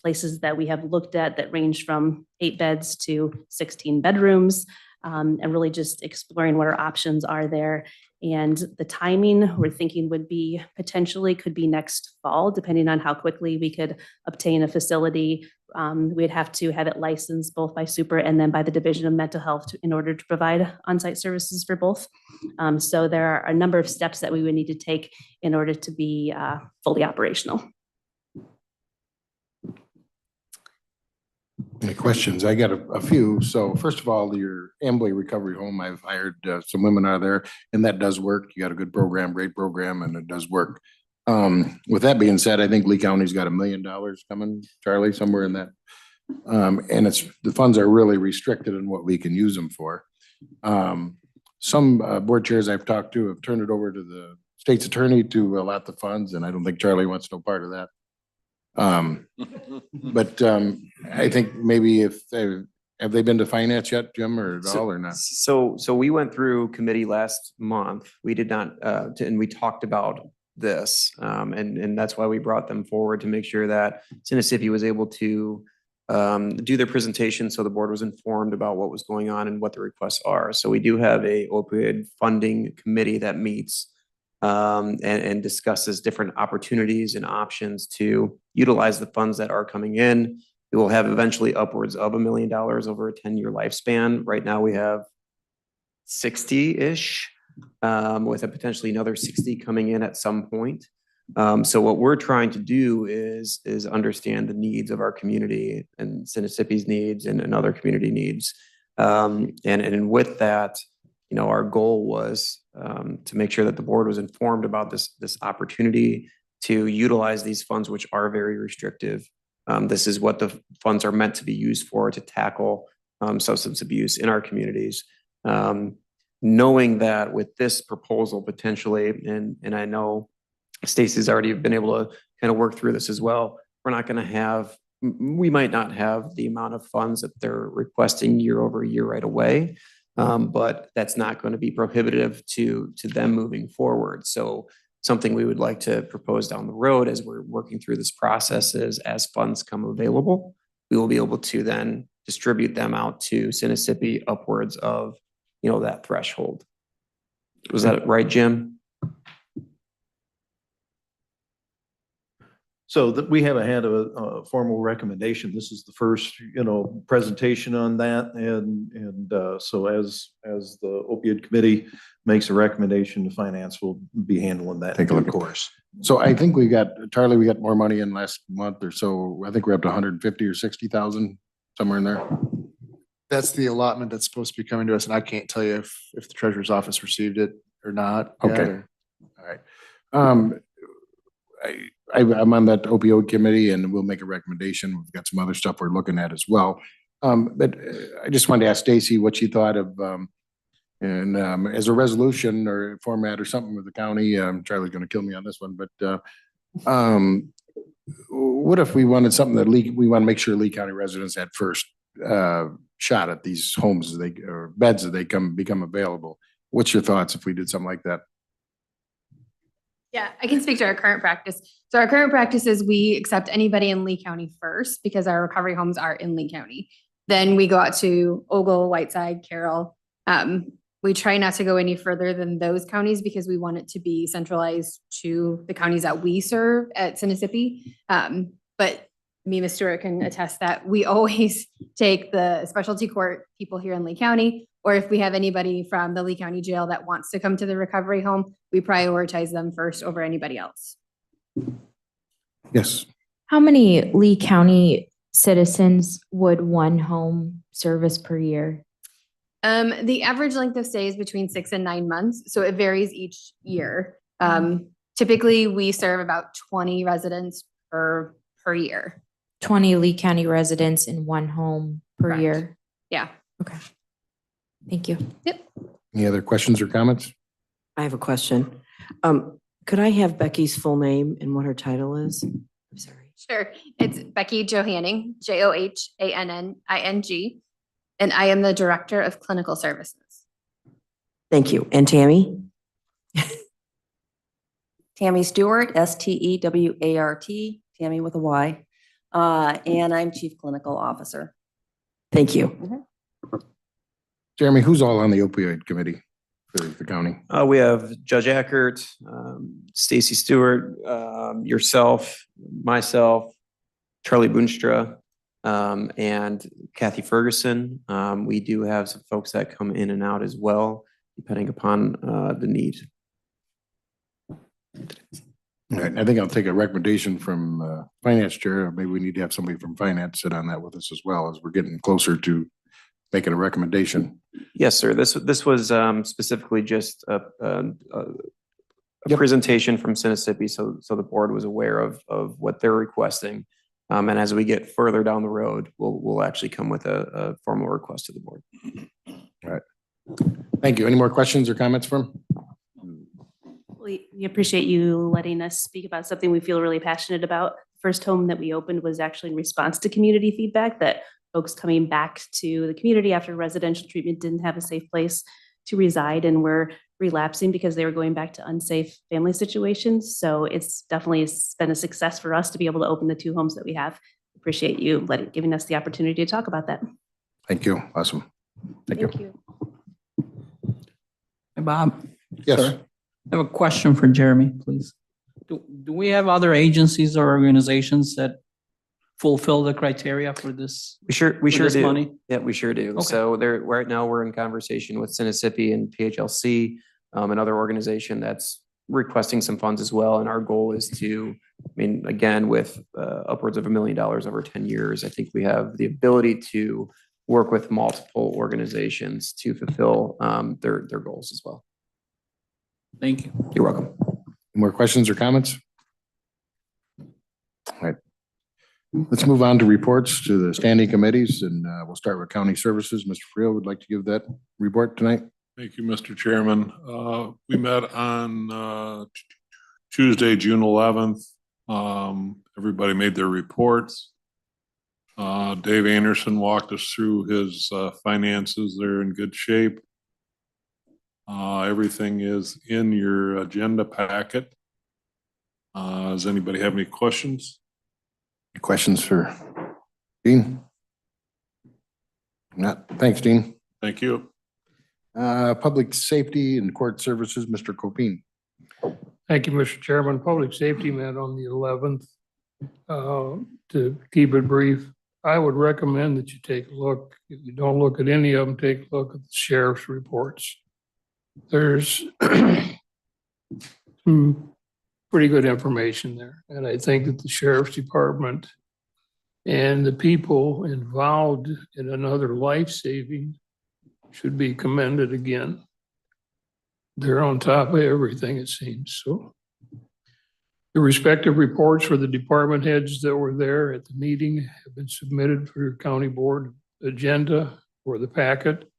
places that we have looked at that range from 8 beds to 16 bedrooms, and really just exploring what our options are there. And the timing we're thinking would be could be next fall, depending on how quickly we could obtain a facility. We'd have to have it licensed both by super and then by the Division of Mental Health in order to provide on-site services for both. So there are a number of steps that we would need to take in order to be fully operational. Any questions? I got a few. So first of all, your Amboy Recovery Home, I've hired some women out of there, and that does work. You got a good program, great program, and it does work. With that being said, I think Lee County's got $1 million coming, Charlie, somewhere in that. And the funds are really restricted in what we can use them for. Some board chairs I've talked to have turned it over to the state's attorney to allot the funds, and I don't think Charlie wants no part of that. But I think maybe have they been to finance yet, Jim, or at all, or not? So we went through committee last month. We did not, and we talked about this, and that's why we brought them forward to make sure that Sinnissippi was able to do their presentation, so the board was informed about what was going on and what the requests are. So we do have a opioid funding committee that meets and discusses different opportunities and options to utilize the funds that are coming in. We will have eventually upwards of $1 million over a 10-year lifespan. Right now we have 60-ish, with a potentially another 60 coming in at some point. So what we're trying to do is understand the needs of our community and Sinnissippi's needs and other community needs. And with that, our goal was to make sure that the board was informed about this opportunity to utilize these funds, which are very restrictive. This is what the funds are meant to be used for, to tackle substance abuse in our communities. Knowing that with this proposal potentially, and I know Stacy's already been able to kind of work through this as well, we might not have the amount of funds that they're requesting year over year right away. But that's not going to be prohibitive to them moving forward. So something we would like to propose down the road as we're working through this process is, as funds come available, we will be able to then distribute them out to Sinnissippi upwards of, that threshold. Was that right, Jim? So that we haven't had a formal recommendation. This is the first, presentation on that. And so as the opioid committee makes a recommendation to finance, we'll be handling that. Take a look, of course. So I think Charlie, we got more money in last month or so. I think we're up to 150 or 60,000, somewhere in there. That's the allotment that's supposed to be coming to us, and I can't tell you if the treasurer's office received it or not. Okay. All right. I'm on that opioid committee, and we'll make a recommendation. We've got some other stuff we're looking at as well. But I just wanted to ask Stacy what she thought of, as a resolution or format or something with the county. Charlie's going to kill me on this one, but what if we wanted something that we want to make sure Lee County residents had first shot at these homes or beds as they become available? What's your thoughts if we did something like that? Yeah, I can speak to our current practice. So our current practice is we accept anybody in Lee County first because our recovery homes are in Lee County. Then we go out to Ogle, Whiteside, Carroll. We try not to go any further than those counties because we want it to be centralized to the counties that we serve at Sinnissippi. But Ms. Stewart can attest that we always take the specialty court people here in Lee County, or if we have anybody from the Lee County Jail that wants to come to the recovery home, we prioritize them first over anybody else. Yes. How many Lee County citizens would one home service per year? The average length of stay is between 6 and 9 months, so it varies each year. Typically, we serve about 20 residents per year. 20 Lee County residents in one home per Correct. year? Yeah. Okay. Thank you. Yep. Any other questions or comments? I have a question. Could I have Becky's full name and what her title is? I'm sorry. Sure. It's Becky Johanning, Johanning, and I am the Director of Clinical Services. Thank you. And Tammy? Tammy Stewart, Stewart, Tammy with a Y. And I'm Chief Clinical Officer. Thank you. Jeremy, who's all on the opioid committee for the county? We have Judge Ackert, Stacy Stewart, yourself, myself, Charlie Boonstra, and Kathy Ferguson. We do have some folks that come in and out as well, depending upon the need. All right, I think I'll take a recommendation from finance chair. Maybe we need to have somebody from finance sit on that with us as well, as we're getting closer to making a recommendation. Yes, sir. This was specifically just a presentation from Mississippi, so the board was aware of what they're requesting. And as we get further down the road, we'll actually come with a formal request to the board. All right. Thank you. Any more questions or comments from? We appreciate you letting us speak about something we feel really passionate about. First home that we opened was actually in response to community feedback that folks coming back to the community after residential treatment didn't have a safe place to reside and were relapsing because they were going back to unsafe family situations. So it's definitely been a success for us to be able to open the 2 homes that we have. Appreciate you giving us the opportunity to talk about that. Thank you. Awesome. Thank you. Hey, Bob. Yes. Sir, I have a question for Jeremy, please. Do we have other agencies or organizations that fulfill the criteria for this? We sure this do. money? Yeah, we sure do. Okay. So right now we're in conversation with Mississippi and PHLC, another organization that's requesting some funds as well. And our goal is to, again, with upwards of $1 million over 10 years, I think we have the ability to work with multiple organizations to fulfill their goals as well. Thank you. You're welcome. More questions or comments? All right. Let's move on to reports to the standing committees, and we'll start with county services. Mr. Friel would like to give that report tonight. Thank you, Mr. Chairman. We met on Tuesday, June 11th. Everybody made their reports. Dave Anderson walked us through his finances. They're in good shape. Everything is in your agenda packet. Does anybody have any questions? Questions for Dean? Not. Thanks, Dean. Thank you. Public safety and court services, Mr. Copine. Thank you, Mr. Chairman. Public safety met on the 11th. To keep it brief, I would recommend that you take a look. If you don't look at any of them, take a look at the sheriff's reports. There's some pretty good information there. And I think that the sheriff's department and the people involved in another life-saving should be commended again. They're on top of everything, it seems. So the respective reports for the department heads that were there at the meeting have been submitted for your county board agenda or the packet,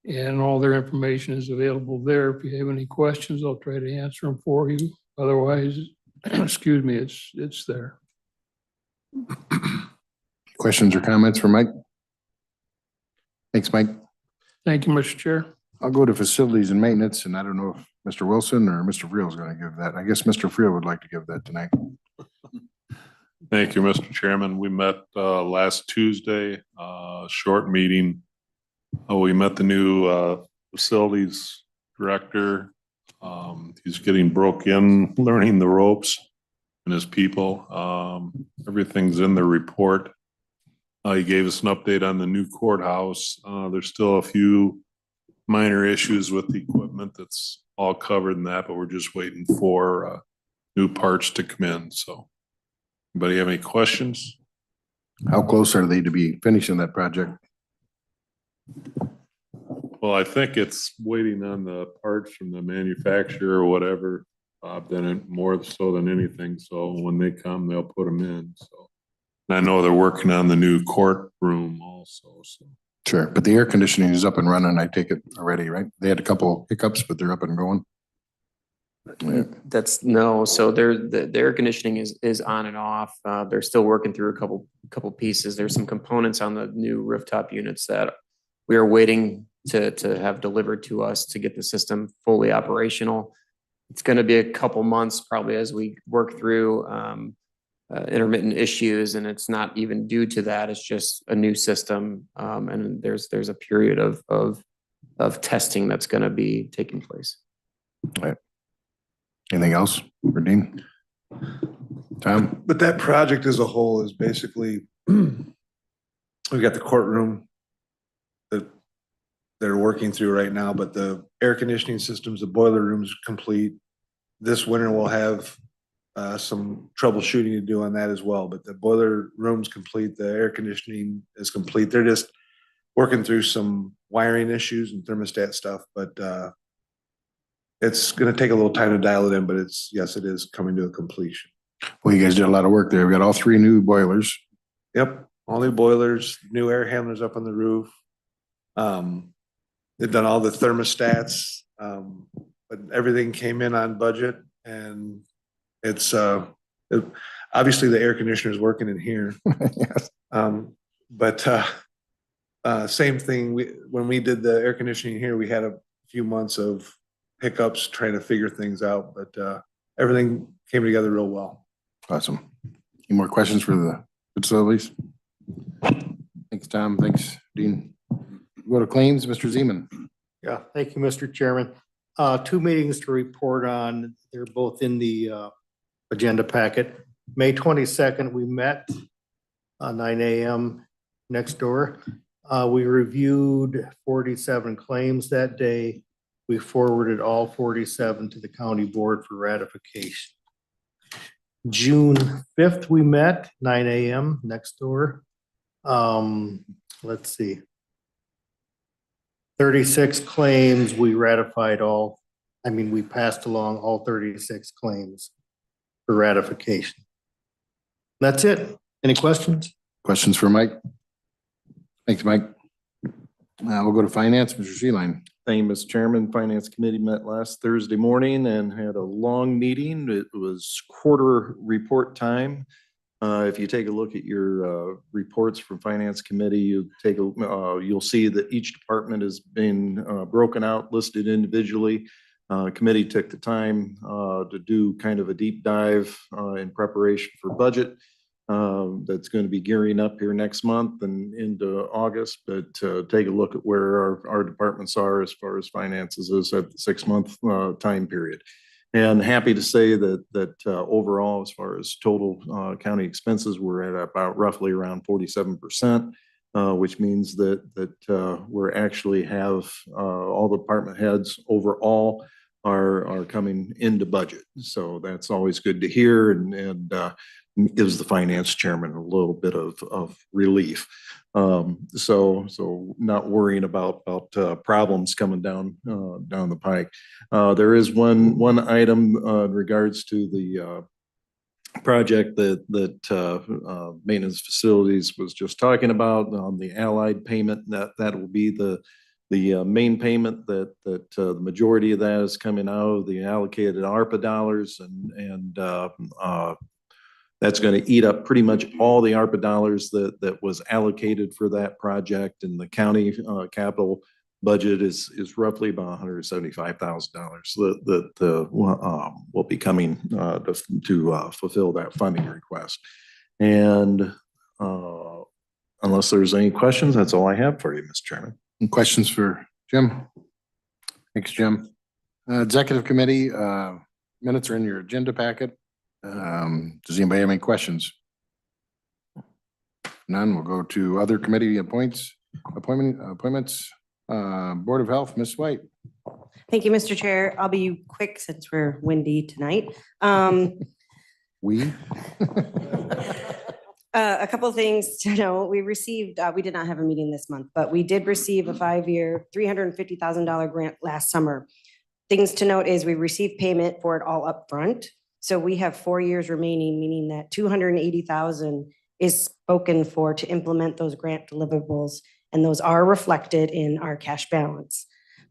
and all their information is available there. If you have any questions, I'll try to answer them for you. Otherwise, excuse me, it's there. Questions or comments for Mike? Thanks, Mike. Thank you, Mr. Chair. I'll go to facilities and maintenance, and I don't know if Mr. Wilson or Mr. Friel is going to give that. I guess Mr. Friel would like to give that tonight. Thank you, Mr. Chairman. We met last Tuesday, short meeting. We met the new facilities director. He's getting broke in, learning the ropes. and his people. Everything's in the report. He gave us an update on the new courthouse. There's still a few minor issues with the equipment that's all covered in that, but we're just waiting for new parts to come in. So anybody have any questions? How close are they to be finishing that project? Well, I think it's waiting on the parts from the manufacturer or whatever, more so than anything. So when they come, they'll put them in. So and I know they're working on the new courtroom also. So Sure, but the air conditioning is up and running, I take it already, right? They had a couple hiccups, but they're up and going. That's no, so the air conditioning is on and off. They're still working through a couple pieces. There's some components on the new rooftop units that we are waiting to have delivered to us to get the system fully operational. It's going to be a couple months probably as we work through intermittent issues, and it's not even due to that. It's just a new system, and there's a period of testing that's going to be taking place. All right. Anything else for Dean? Tom? But that project as a whole is basically, we've got the courtroom that they're working through right now, but the air conditioning systems, the boiler room's complete. This winter we'll have some troubleshooting to do on that as well, but the boiler room's complete, the air conditioning is complete. They're just working through some wiring issues and thermostat stuff, but it's gonna take a little time to dial it in, but yes, it is coming to a completion. Well, you guys did a lot of work there. We got all 3 new boilers. Yep, all new boilers, new air handlers up on the roof. They've done all the thermostats, but everything came in on budget, and it's obviously the air conditioner is working in here. Yes. But same thing, when we did the air conditioning here, we had a few months of hiccups trying to figure things out, but everything came together real well. Awesome. Any more questions for the facilities? Thanks, Tom. Thanks, Dean. Go to claims, Mr. Zeman. Yeah, thank you, Mr. Chairman. 2 meetings to report on. They're both in the agenda packet. May 22nd, we met 9 a.m. next door. We reviewed 47 claims that day. We forwarded all 47 to the county board for ratification. June 5th, we met 9 a.m. next door. Let's see. 36 claims, we ratified all. I mean, we passed along all 36 claims for ratification. That's it. Any questions? Questions for Mike? Thanks, Mike. We'll go to finance, Mr. Sheeline. Thank you, Mr. Chairman. Finance Committee met last Thursday morning and had a long meeting. It was quarter report time. If you take a look at your reports from Finance Committee, you'll see that each department has been broken out, listed individually. Committee took the time to do kind of a deep dive in preparation for budget. That's going to be gearing up here next month and into August, but take a look at where our departments are as far as finances is at the 6-month time period. And happy to say that overall, as far as total county expenses, we're at about roughly around 47%, which means that we're actually have all the department heads overall are coming into budget. So that's always good to hear, and gives the finance chairman a little bit of relief. So not worrying about problems coming down the pike. There is one item in regards to the project that maintenance facilities was just talking about on the allied payment. That will be the main payment that the majority of that is coming out of the allocated ARPA dollars, and that's going to eat up pretty much all the ARPA dollars that was allocated for that project. And the county capital budget is roughly about $175,000 that will be coming to fulfill that funding request. And unless there's any questions, that's all I have for you, Mr. Chairman. Any questions for Jim? Thanks, Jim. Executive committee minutes are in your agenda packet. Does anybody have any questions? None. We'll go to other committee appointments. Board of Health, Ms. White. Thank you, Mr. Chair. I'll be quick since we're windy tonight. We? A couple of things to know. We received, we did not have a meeting this month, but we did receive a 5-year, $350,000 grant last summer. Things to note is we received payment for it all up front. So we have 4 years remaining, meaning that 280,000 is spoken for to implement those grant deliverables, and those are reflected in our cash balance,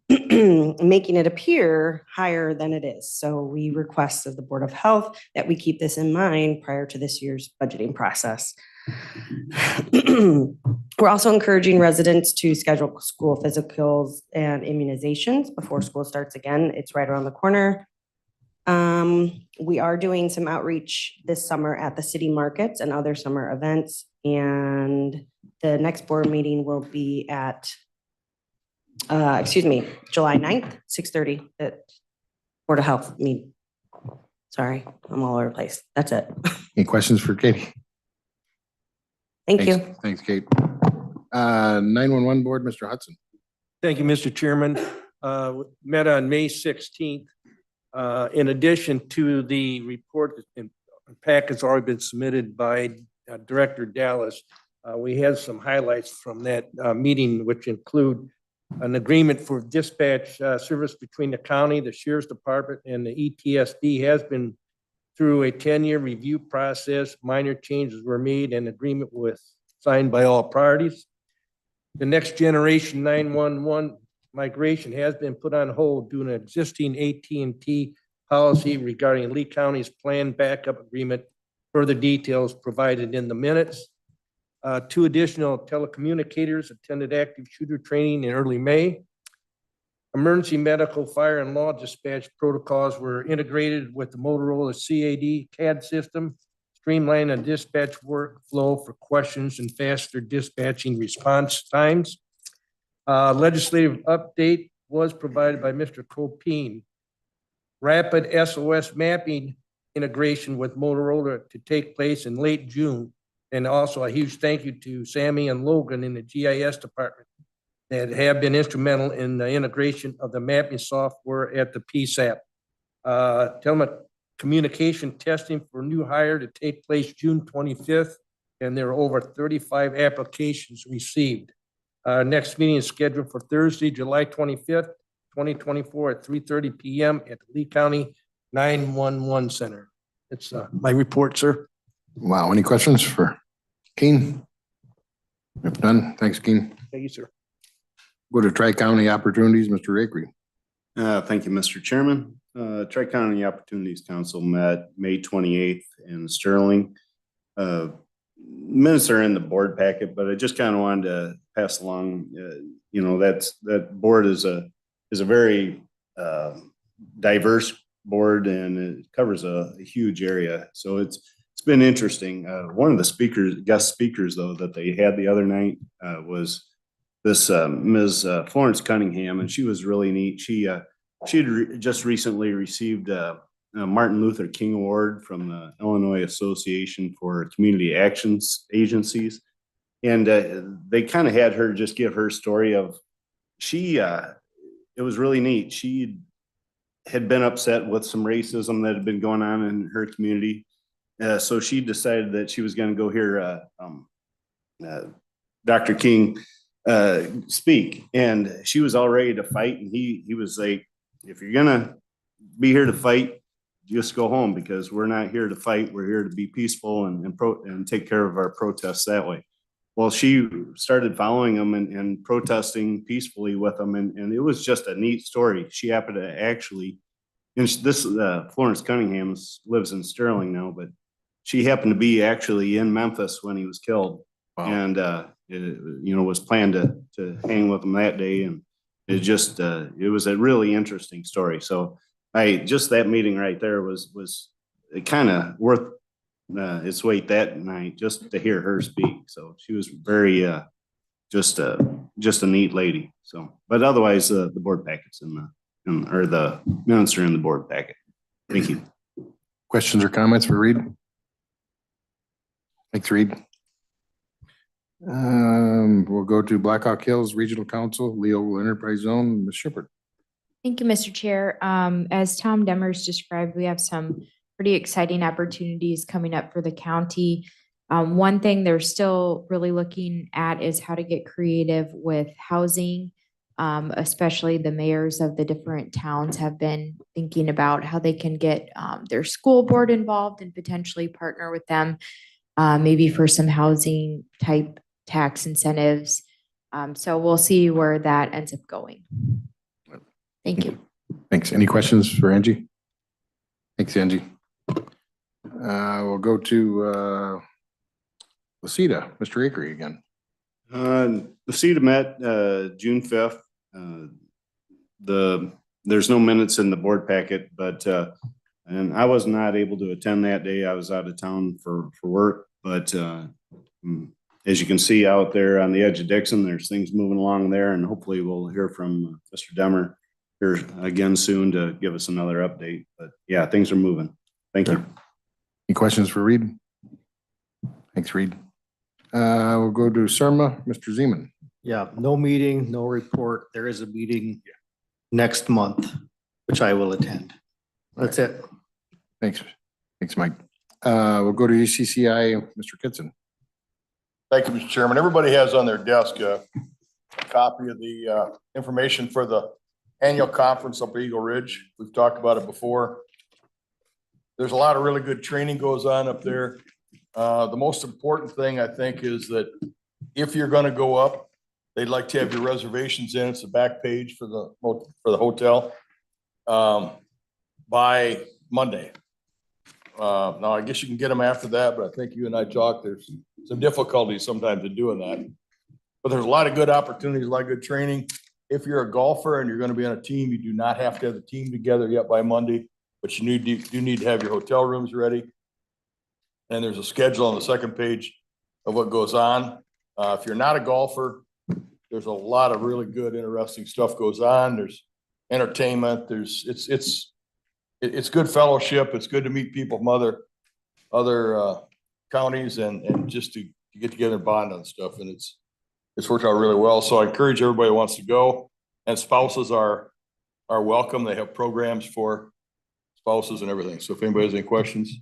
making it appear higher than it is. So we request of the Board of Health that we keep this in mind prior to this year's budgeting process. We're also encouraging residents to schedule school physicals and immunizations before school starts again. It's right around the corner. We are doing some outreach this summer at the city markets and other summer events. And the next board meeting will be at, July 9th, 6:30 at Board of Health meeting. Sorry, I'm all over the place. That's it. Any questions for Katie? Thank Thanks. you. Thanks, Kate. 911 Board, Mr. Hudson. Thank you, Mr. Chairman. Met on May 16th. In addition to the report and packets already been submitted by Director Dallas, we had some highlights from that meeting, which include an agreement for dispatch service between the county, the Sheriff's Department, and the ETSD has been through a 10-year review process. Minor changes were made and agreement was signed by all parties. The next generation 911 migration has been put on hold due to an existing AT&T policy regarding Lee County's planned backup agreement. Further details provided in the minutes. 2 additional telecommunicators attended active shooter training in early May. Emergency medical, fire, and law dispatch protocols were integrated with the Motorola CAD system, streamlining the dispatch workflow for questions and faster dispatching response times. Legislative update was provided by Mr. Copine. Rapid SOS mapping integration with Motorola to take place in late June. And also a huge thank you to Sammy and Logan in the GIS department that have been instrumental in the integration of the mapping software at the PSAP. Telecommunication testing for new hire to take place June 25th, and there are over 35 applications received. Next meeting is scheduled for Thursday, July 25th, 2024 at 3:30 p.m. at the Lee County 911 Center. It's my report, sir. Wow. Any questions for Keen? If none, thanks, Keen. Thank you, sir. Go to Tri-County Opportunities, Mr. Rakery. Thank you, Mr. Chairman. Tri-County Opportunities Council met May 28th in Sterling. Minutes are in the board packet, but I just kind of wanted to pass along, that board is a very diverse board and it covers a huge area. So it's been interesting. One of the guest speakers though, that they had the other night was this Ms. Florence Cunningham, and she was really neat. She had just recently received a Martin Luther King Award from the Illinois Association for Community Actions Agencies. And they kind of had her just give her story of it was really neat. She had been upset with some racism that had been going on in her community. So she decided that she was going to go hear Dr. King speak. And she was all ready to fight. And he was like, if you're going to be here to fight, just go home, because we're not here to fight. We're here to be peaceful and take care of our protests that way. Well, she started following them and protesting peacefully with them. And it was just a neat story. She happened to actually, and this Florence Cunningham lives in Sterling now, but she happened to be actually in Memphis when he was killed. Wow. And, was planned to hang with him that day. And it just, it was a really interesting story. So that meeting right there was kind of worth its weight that night just to hear her speak. So she was very, just a neat lady. So, but otherwise the board packets or the minutes are in the board packet. Thank you. Questions or comments for Reed? Thanks, Reed. We'll go to Blackhawk Hills Regional Council, Leo Enterprise Zone, Ms. Shepherd. Thank you, Mr. Chair. As Tom Demers described, we have some pretty exciting opportunities coming up for the county. One thing they're still really looking at is how to get creative with housing. Especially the mayors of the different towns have been thinking about how they can get their school board involved and potentially partner with them, maybe for some housing type tax incentives. So we'll see where that ends up going. Thank you. Thanks. Any questions for Angie? Thanks, Angie. We'll go to Lucida, Mr. Akery again. The CETA met June 5th. There's no minutes in the board packet, but and I was not able to attend that day. I was out of town for work, but as you can see out there on the edge of Dixon, there's things moving along there, and hopefully we'll hear from Mr. Demmer here again soon to give us another update. But yeah, things are moving. Thank you. Any questions for Reed? Thanks, Reed. We'll go to Surma, Mr. Zeman. Yeah, no meeting, no report. There is a meeting next month, which I will attend. That's it. Thanks. Thanks, Mike. We'll go to UCCI, Mr. Kitson. Thank you, Mr. Chairman. Everybody has on their desk a copy of the information for the annual conference up at Eagle Ridge. We've talked about it before. There's a lot of really good training goes on up there. The most important thing, I think, is that if you're going to go up, they'd like to have your reservations in. It's the back page for the hotel by Monday. Now, I guess you can get them after that, but I think you and I talked. There's some difficulties sometimes in doing that. But there's a lot of good opportunities, a lot of good training. If you're a golfer and you're going to be on a team, you do not have to have the team together yet by Monday, but you do need to have your hotel rooms ready. And there's a schedule on the second page of what goes on. If you're not a golfer, there's a lot of really good, interesting stuff goes on. There's entertainment. It's good fellowship. It's good to meet people from other counties and just to get together and bond on stuff. And it's worked out really well. So I encourage everybody who wants to go, and spouses are welcome. They have programs for spouses and everything. So if anybody has any questions,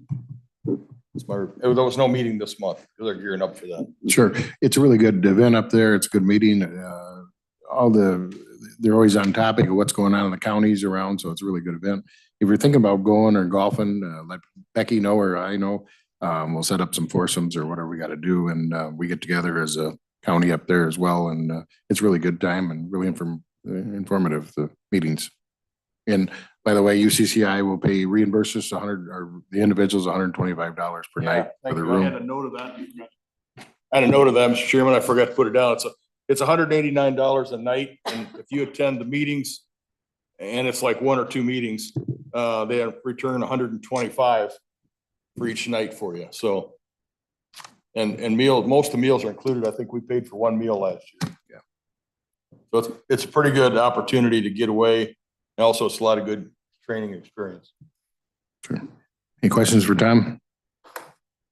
there was no meeting this month. They're gearing up for that. Sure. It's a really good event up there. It's a good meeting. They're always on topic of what's going on in the counties around. So it's a really good event. If you're thinking about going or golfing, let Becky know or I know. We'll set up some foursomes or whatever we got to do. And we get together as a county up there as well. And it's really good time and really informative, the meetings. And by the way, UCCI will reimburse us the individuals $125 per night for the room. I had a note of that, Mr. Chairman. I forgot to put it down. It's $189 a night. And if you attend the meetings, and it's like one or two meetings, they return $125 for each night for you. So, and most of the meals are included. I think we paid for one meal last year. Yeah. So it's a pretty good opportunity to get away. And also it's a lot of good training experience. Sure. Any questions for Tom?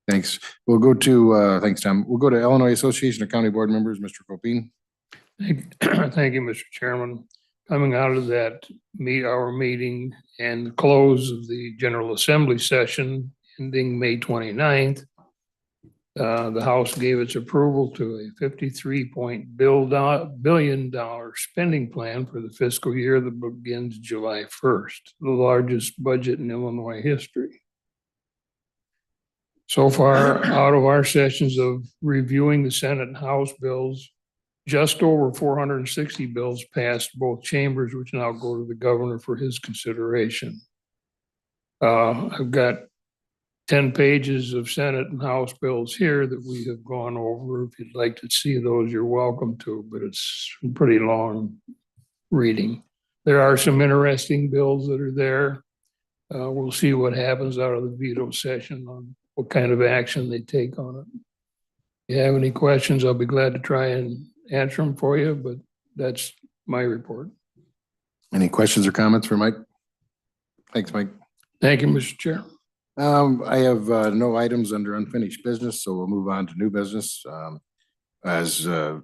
Thanks. We'll go to, thanks, Tom. We'll go to Illinois Association of County Board Members, Mr. Copine. Thank you, Mr. Chairman. Coming out of that our meeting and the close of the General Assembly session ending May 29th, the House gave its approval to a $53 billion spending plan for the fiscal year that begins July 1st, the largest budget in Illinois history. So far, out of our sessions of reviewing the Senate and House bills, just over 460 bills passed both chambers, which now go to the governor for his consideration. I've got 10 pages of Senate and House bills here that we have gone over. If you'd like to see those, you're welcome to, but it's pretty long reading. There are some interesting bills that are there. We'll see what happens out of the veto session on what kind of action they take on it. If you have any questions, I'll be glad to try and answer them for you, but that's my report. Any questions or comments for Mike? Thanks, Mike. Thank you, Mr. Chair. I have no items under unfinished business, so we'll move on to new business. As Mr.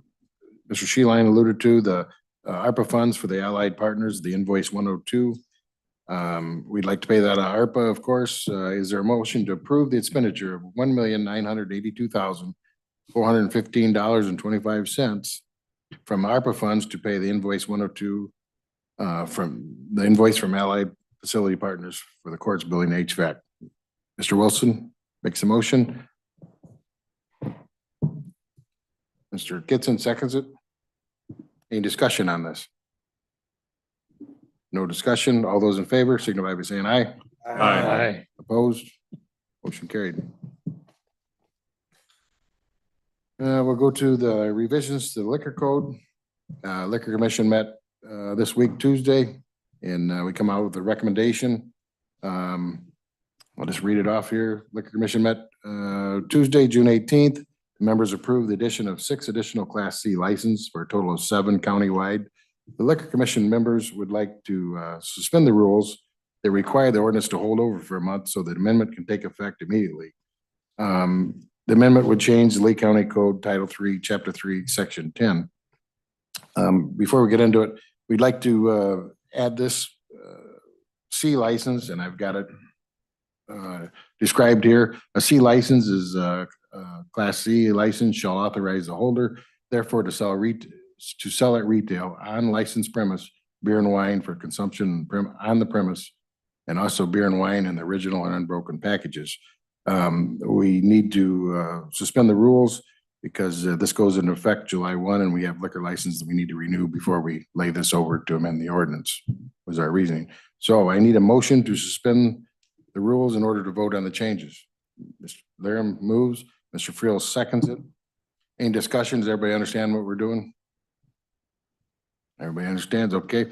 Sheeline alluded to, the ARPA funds for the Allied Partners, the invoice 102. We'd like to pay that out of ARPA, of course. Is there a motion to approve the expenditure of $1,982,415.25 from ARPA funds to pay the invoice 102 from the invoice from Allied Facility Partners for the courts building HVAC? Mr. Wilson makes a motion. Mr. Kitson seconds it. Any discussion on this? No discussion. All those in favor signify by saying aye. Aye. Opposed? Motion carried. We'll go to the revisions to the liquor code. Liquor Commission met this week, Tuesday, and we come out with a recommendation. I'll just read it off here. Liquor Commission met Tuesday, June 18th. Members approved the addition of 6 additional Class C licenses for a total of 7 countywide. The Liquor Commission members would like to suspend the rules that require the ordinance to hold over for a month so that amendment can take effect immediately. The amendment would change the Lee County Code Title 3, Chapter 3, Section 10. Before we get into it, we'd like to add this C license, and I've got it described here. A C license is Class C license shall authorize the holder, therefore, to sell at retail on licensed premise beer and wine for consumption on the premise, and also beer and wine in the original and unbroken packages. We need to suspend the rules because this goes into effect July 1, and we have liquor license that we need to renew before we lay this over to amend the ordinance, was our reasoning. So I need a motion to suspend the rules in order to vote on the changes. Mr. Laram moves, Mr. Friel seconds it. Any discussions? Everybody understand what we're doing? Everybody understands? Okay.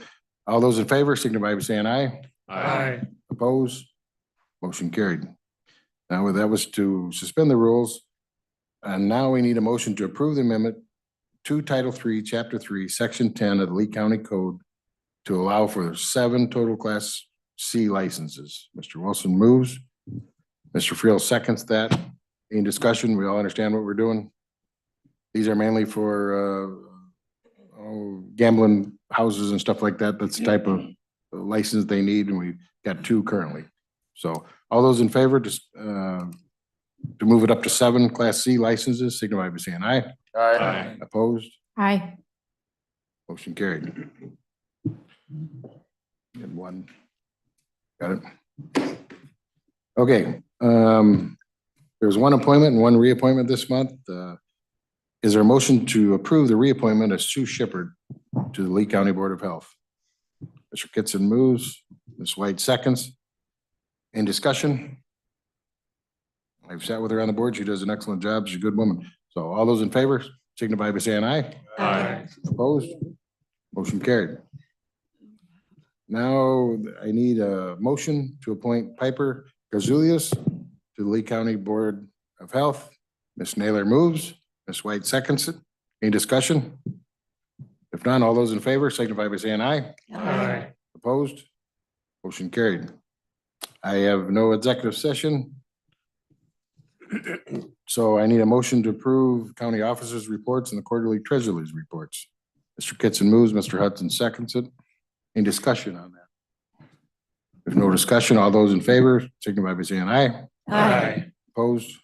All those in favor signify by saying aye. Aye. Opposed? Motion carried. Now that was to suspend the rules. And now we need a motion to approve the amendment to Title 3, Chapter 3, Section 10 of the Lee County Code to allow for 7 total Class C licenses. Mr. Wilson moves. Mr. Friel seconds that. Any discussion? We all understand what we're doing? These are mainly for gambling houses and stuff like that. That's the type of license they need, and we've got 2 currently. So all those in favor just to move it up to 7 Class C licenses, signify by saying aye. Aye. Opposed? Aye. Motion carried. And 1. Got it. Okay. There's 1 appointment and 1 reappointment this month. Is there a motion to approve the reappointment of Sue Shippard to the Lee County Board of Health? Mr. Kitson moves. Ms. White seconds. Any discussion? I've sat with her on the board. She does an excellent job. She's a good woman. So all those in favor signify by saying aye. Aye. Opposed? Motion carried. Now I need a motion to appoint Piper Gazulias to the Lee County Board of Health. Ms. Naylor moves. Ms. White seconds it. Any discussion? If none, all those in favor signify by saying aye. Aye. Opposed? Motion carried. I have no executive session. So I need a motion to approve county officers' reports and the quarterly treasurer's reports. Mr. Kitson moves, Mr. Hudson seconds it. Any discussion on that? If no discussion, all those in favor signify by saying aye. Aye. Opposed?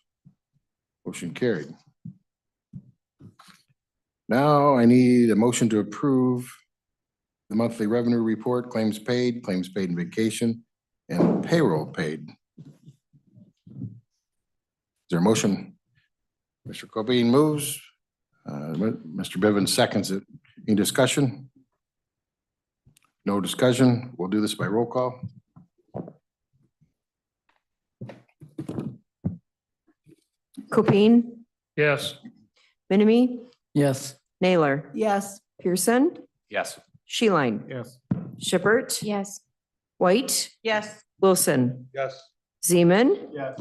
Motion carried. Now I need a motion to approve the monthly revenue report, claims paid in vacation, and payroll paid. Is there a motion? Mr. Cobain moves. Mr. Bivens seconds it. Any discussion? No discussion. We'll do this by roll call. Copain, Yes. Minimi, Yes. Naylor, Yes. Pearson, Yes. Sheeline, Yes. Shippert, Yes. White, Yes. Wilson, Yes. Zeman, Yes.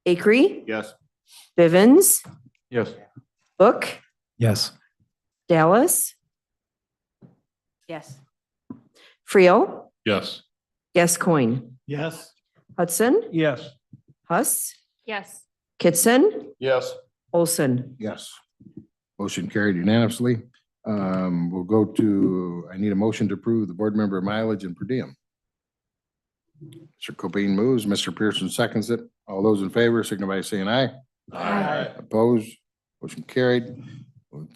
Acree, Yes. Bivens, Yes. Book, Yes. Dallas, Yes. Friel, Yes. Gascoigne, Yes. Hudson, Yes. Huss, Yes. Kitson, Yes. Olson. Yes. Motion carried unanimously. We'll go to, I need a motion to approve the board member mileage and per diem. Mr. Cobain moves, Mr. Pearson seconds it. All those in favor signify by saying aye. Aye. Opposed, motion carried.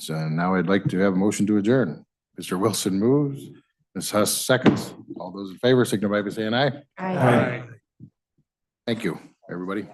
Now I'd like to have a motion to adjourn. Mr. Wilson moves, Ms. Huss seconds. All those in favor signify by saying aye. Aye. Thank you, everybody.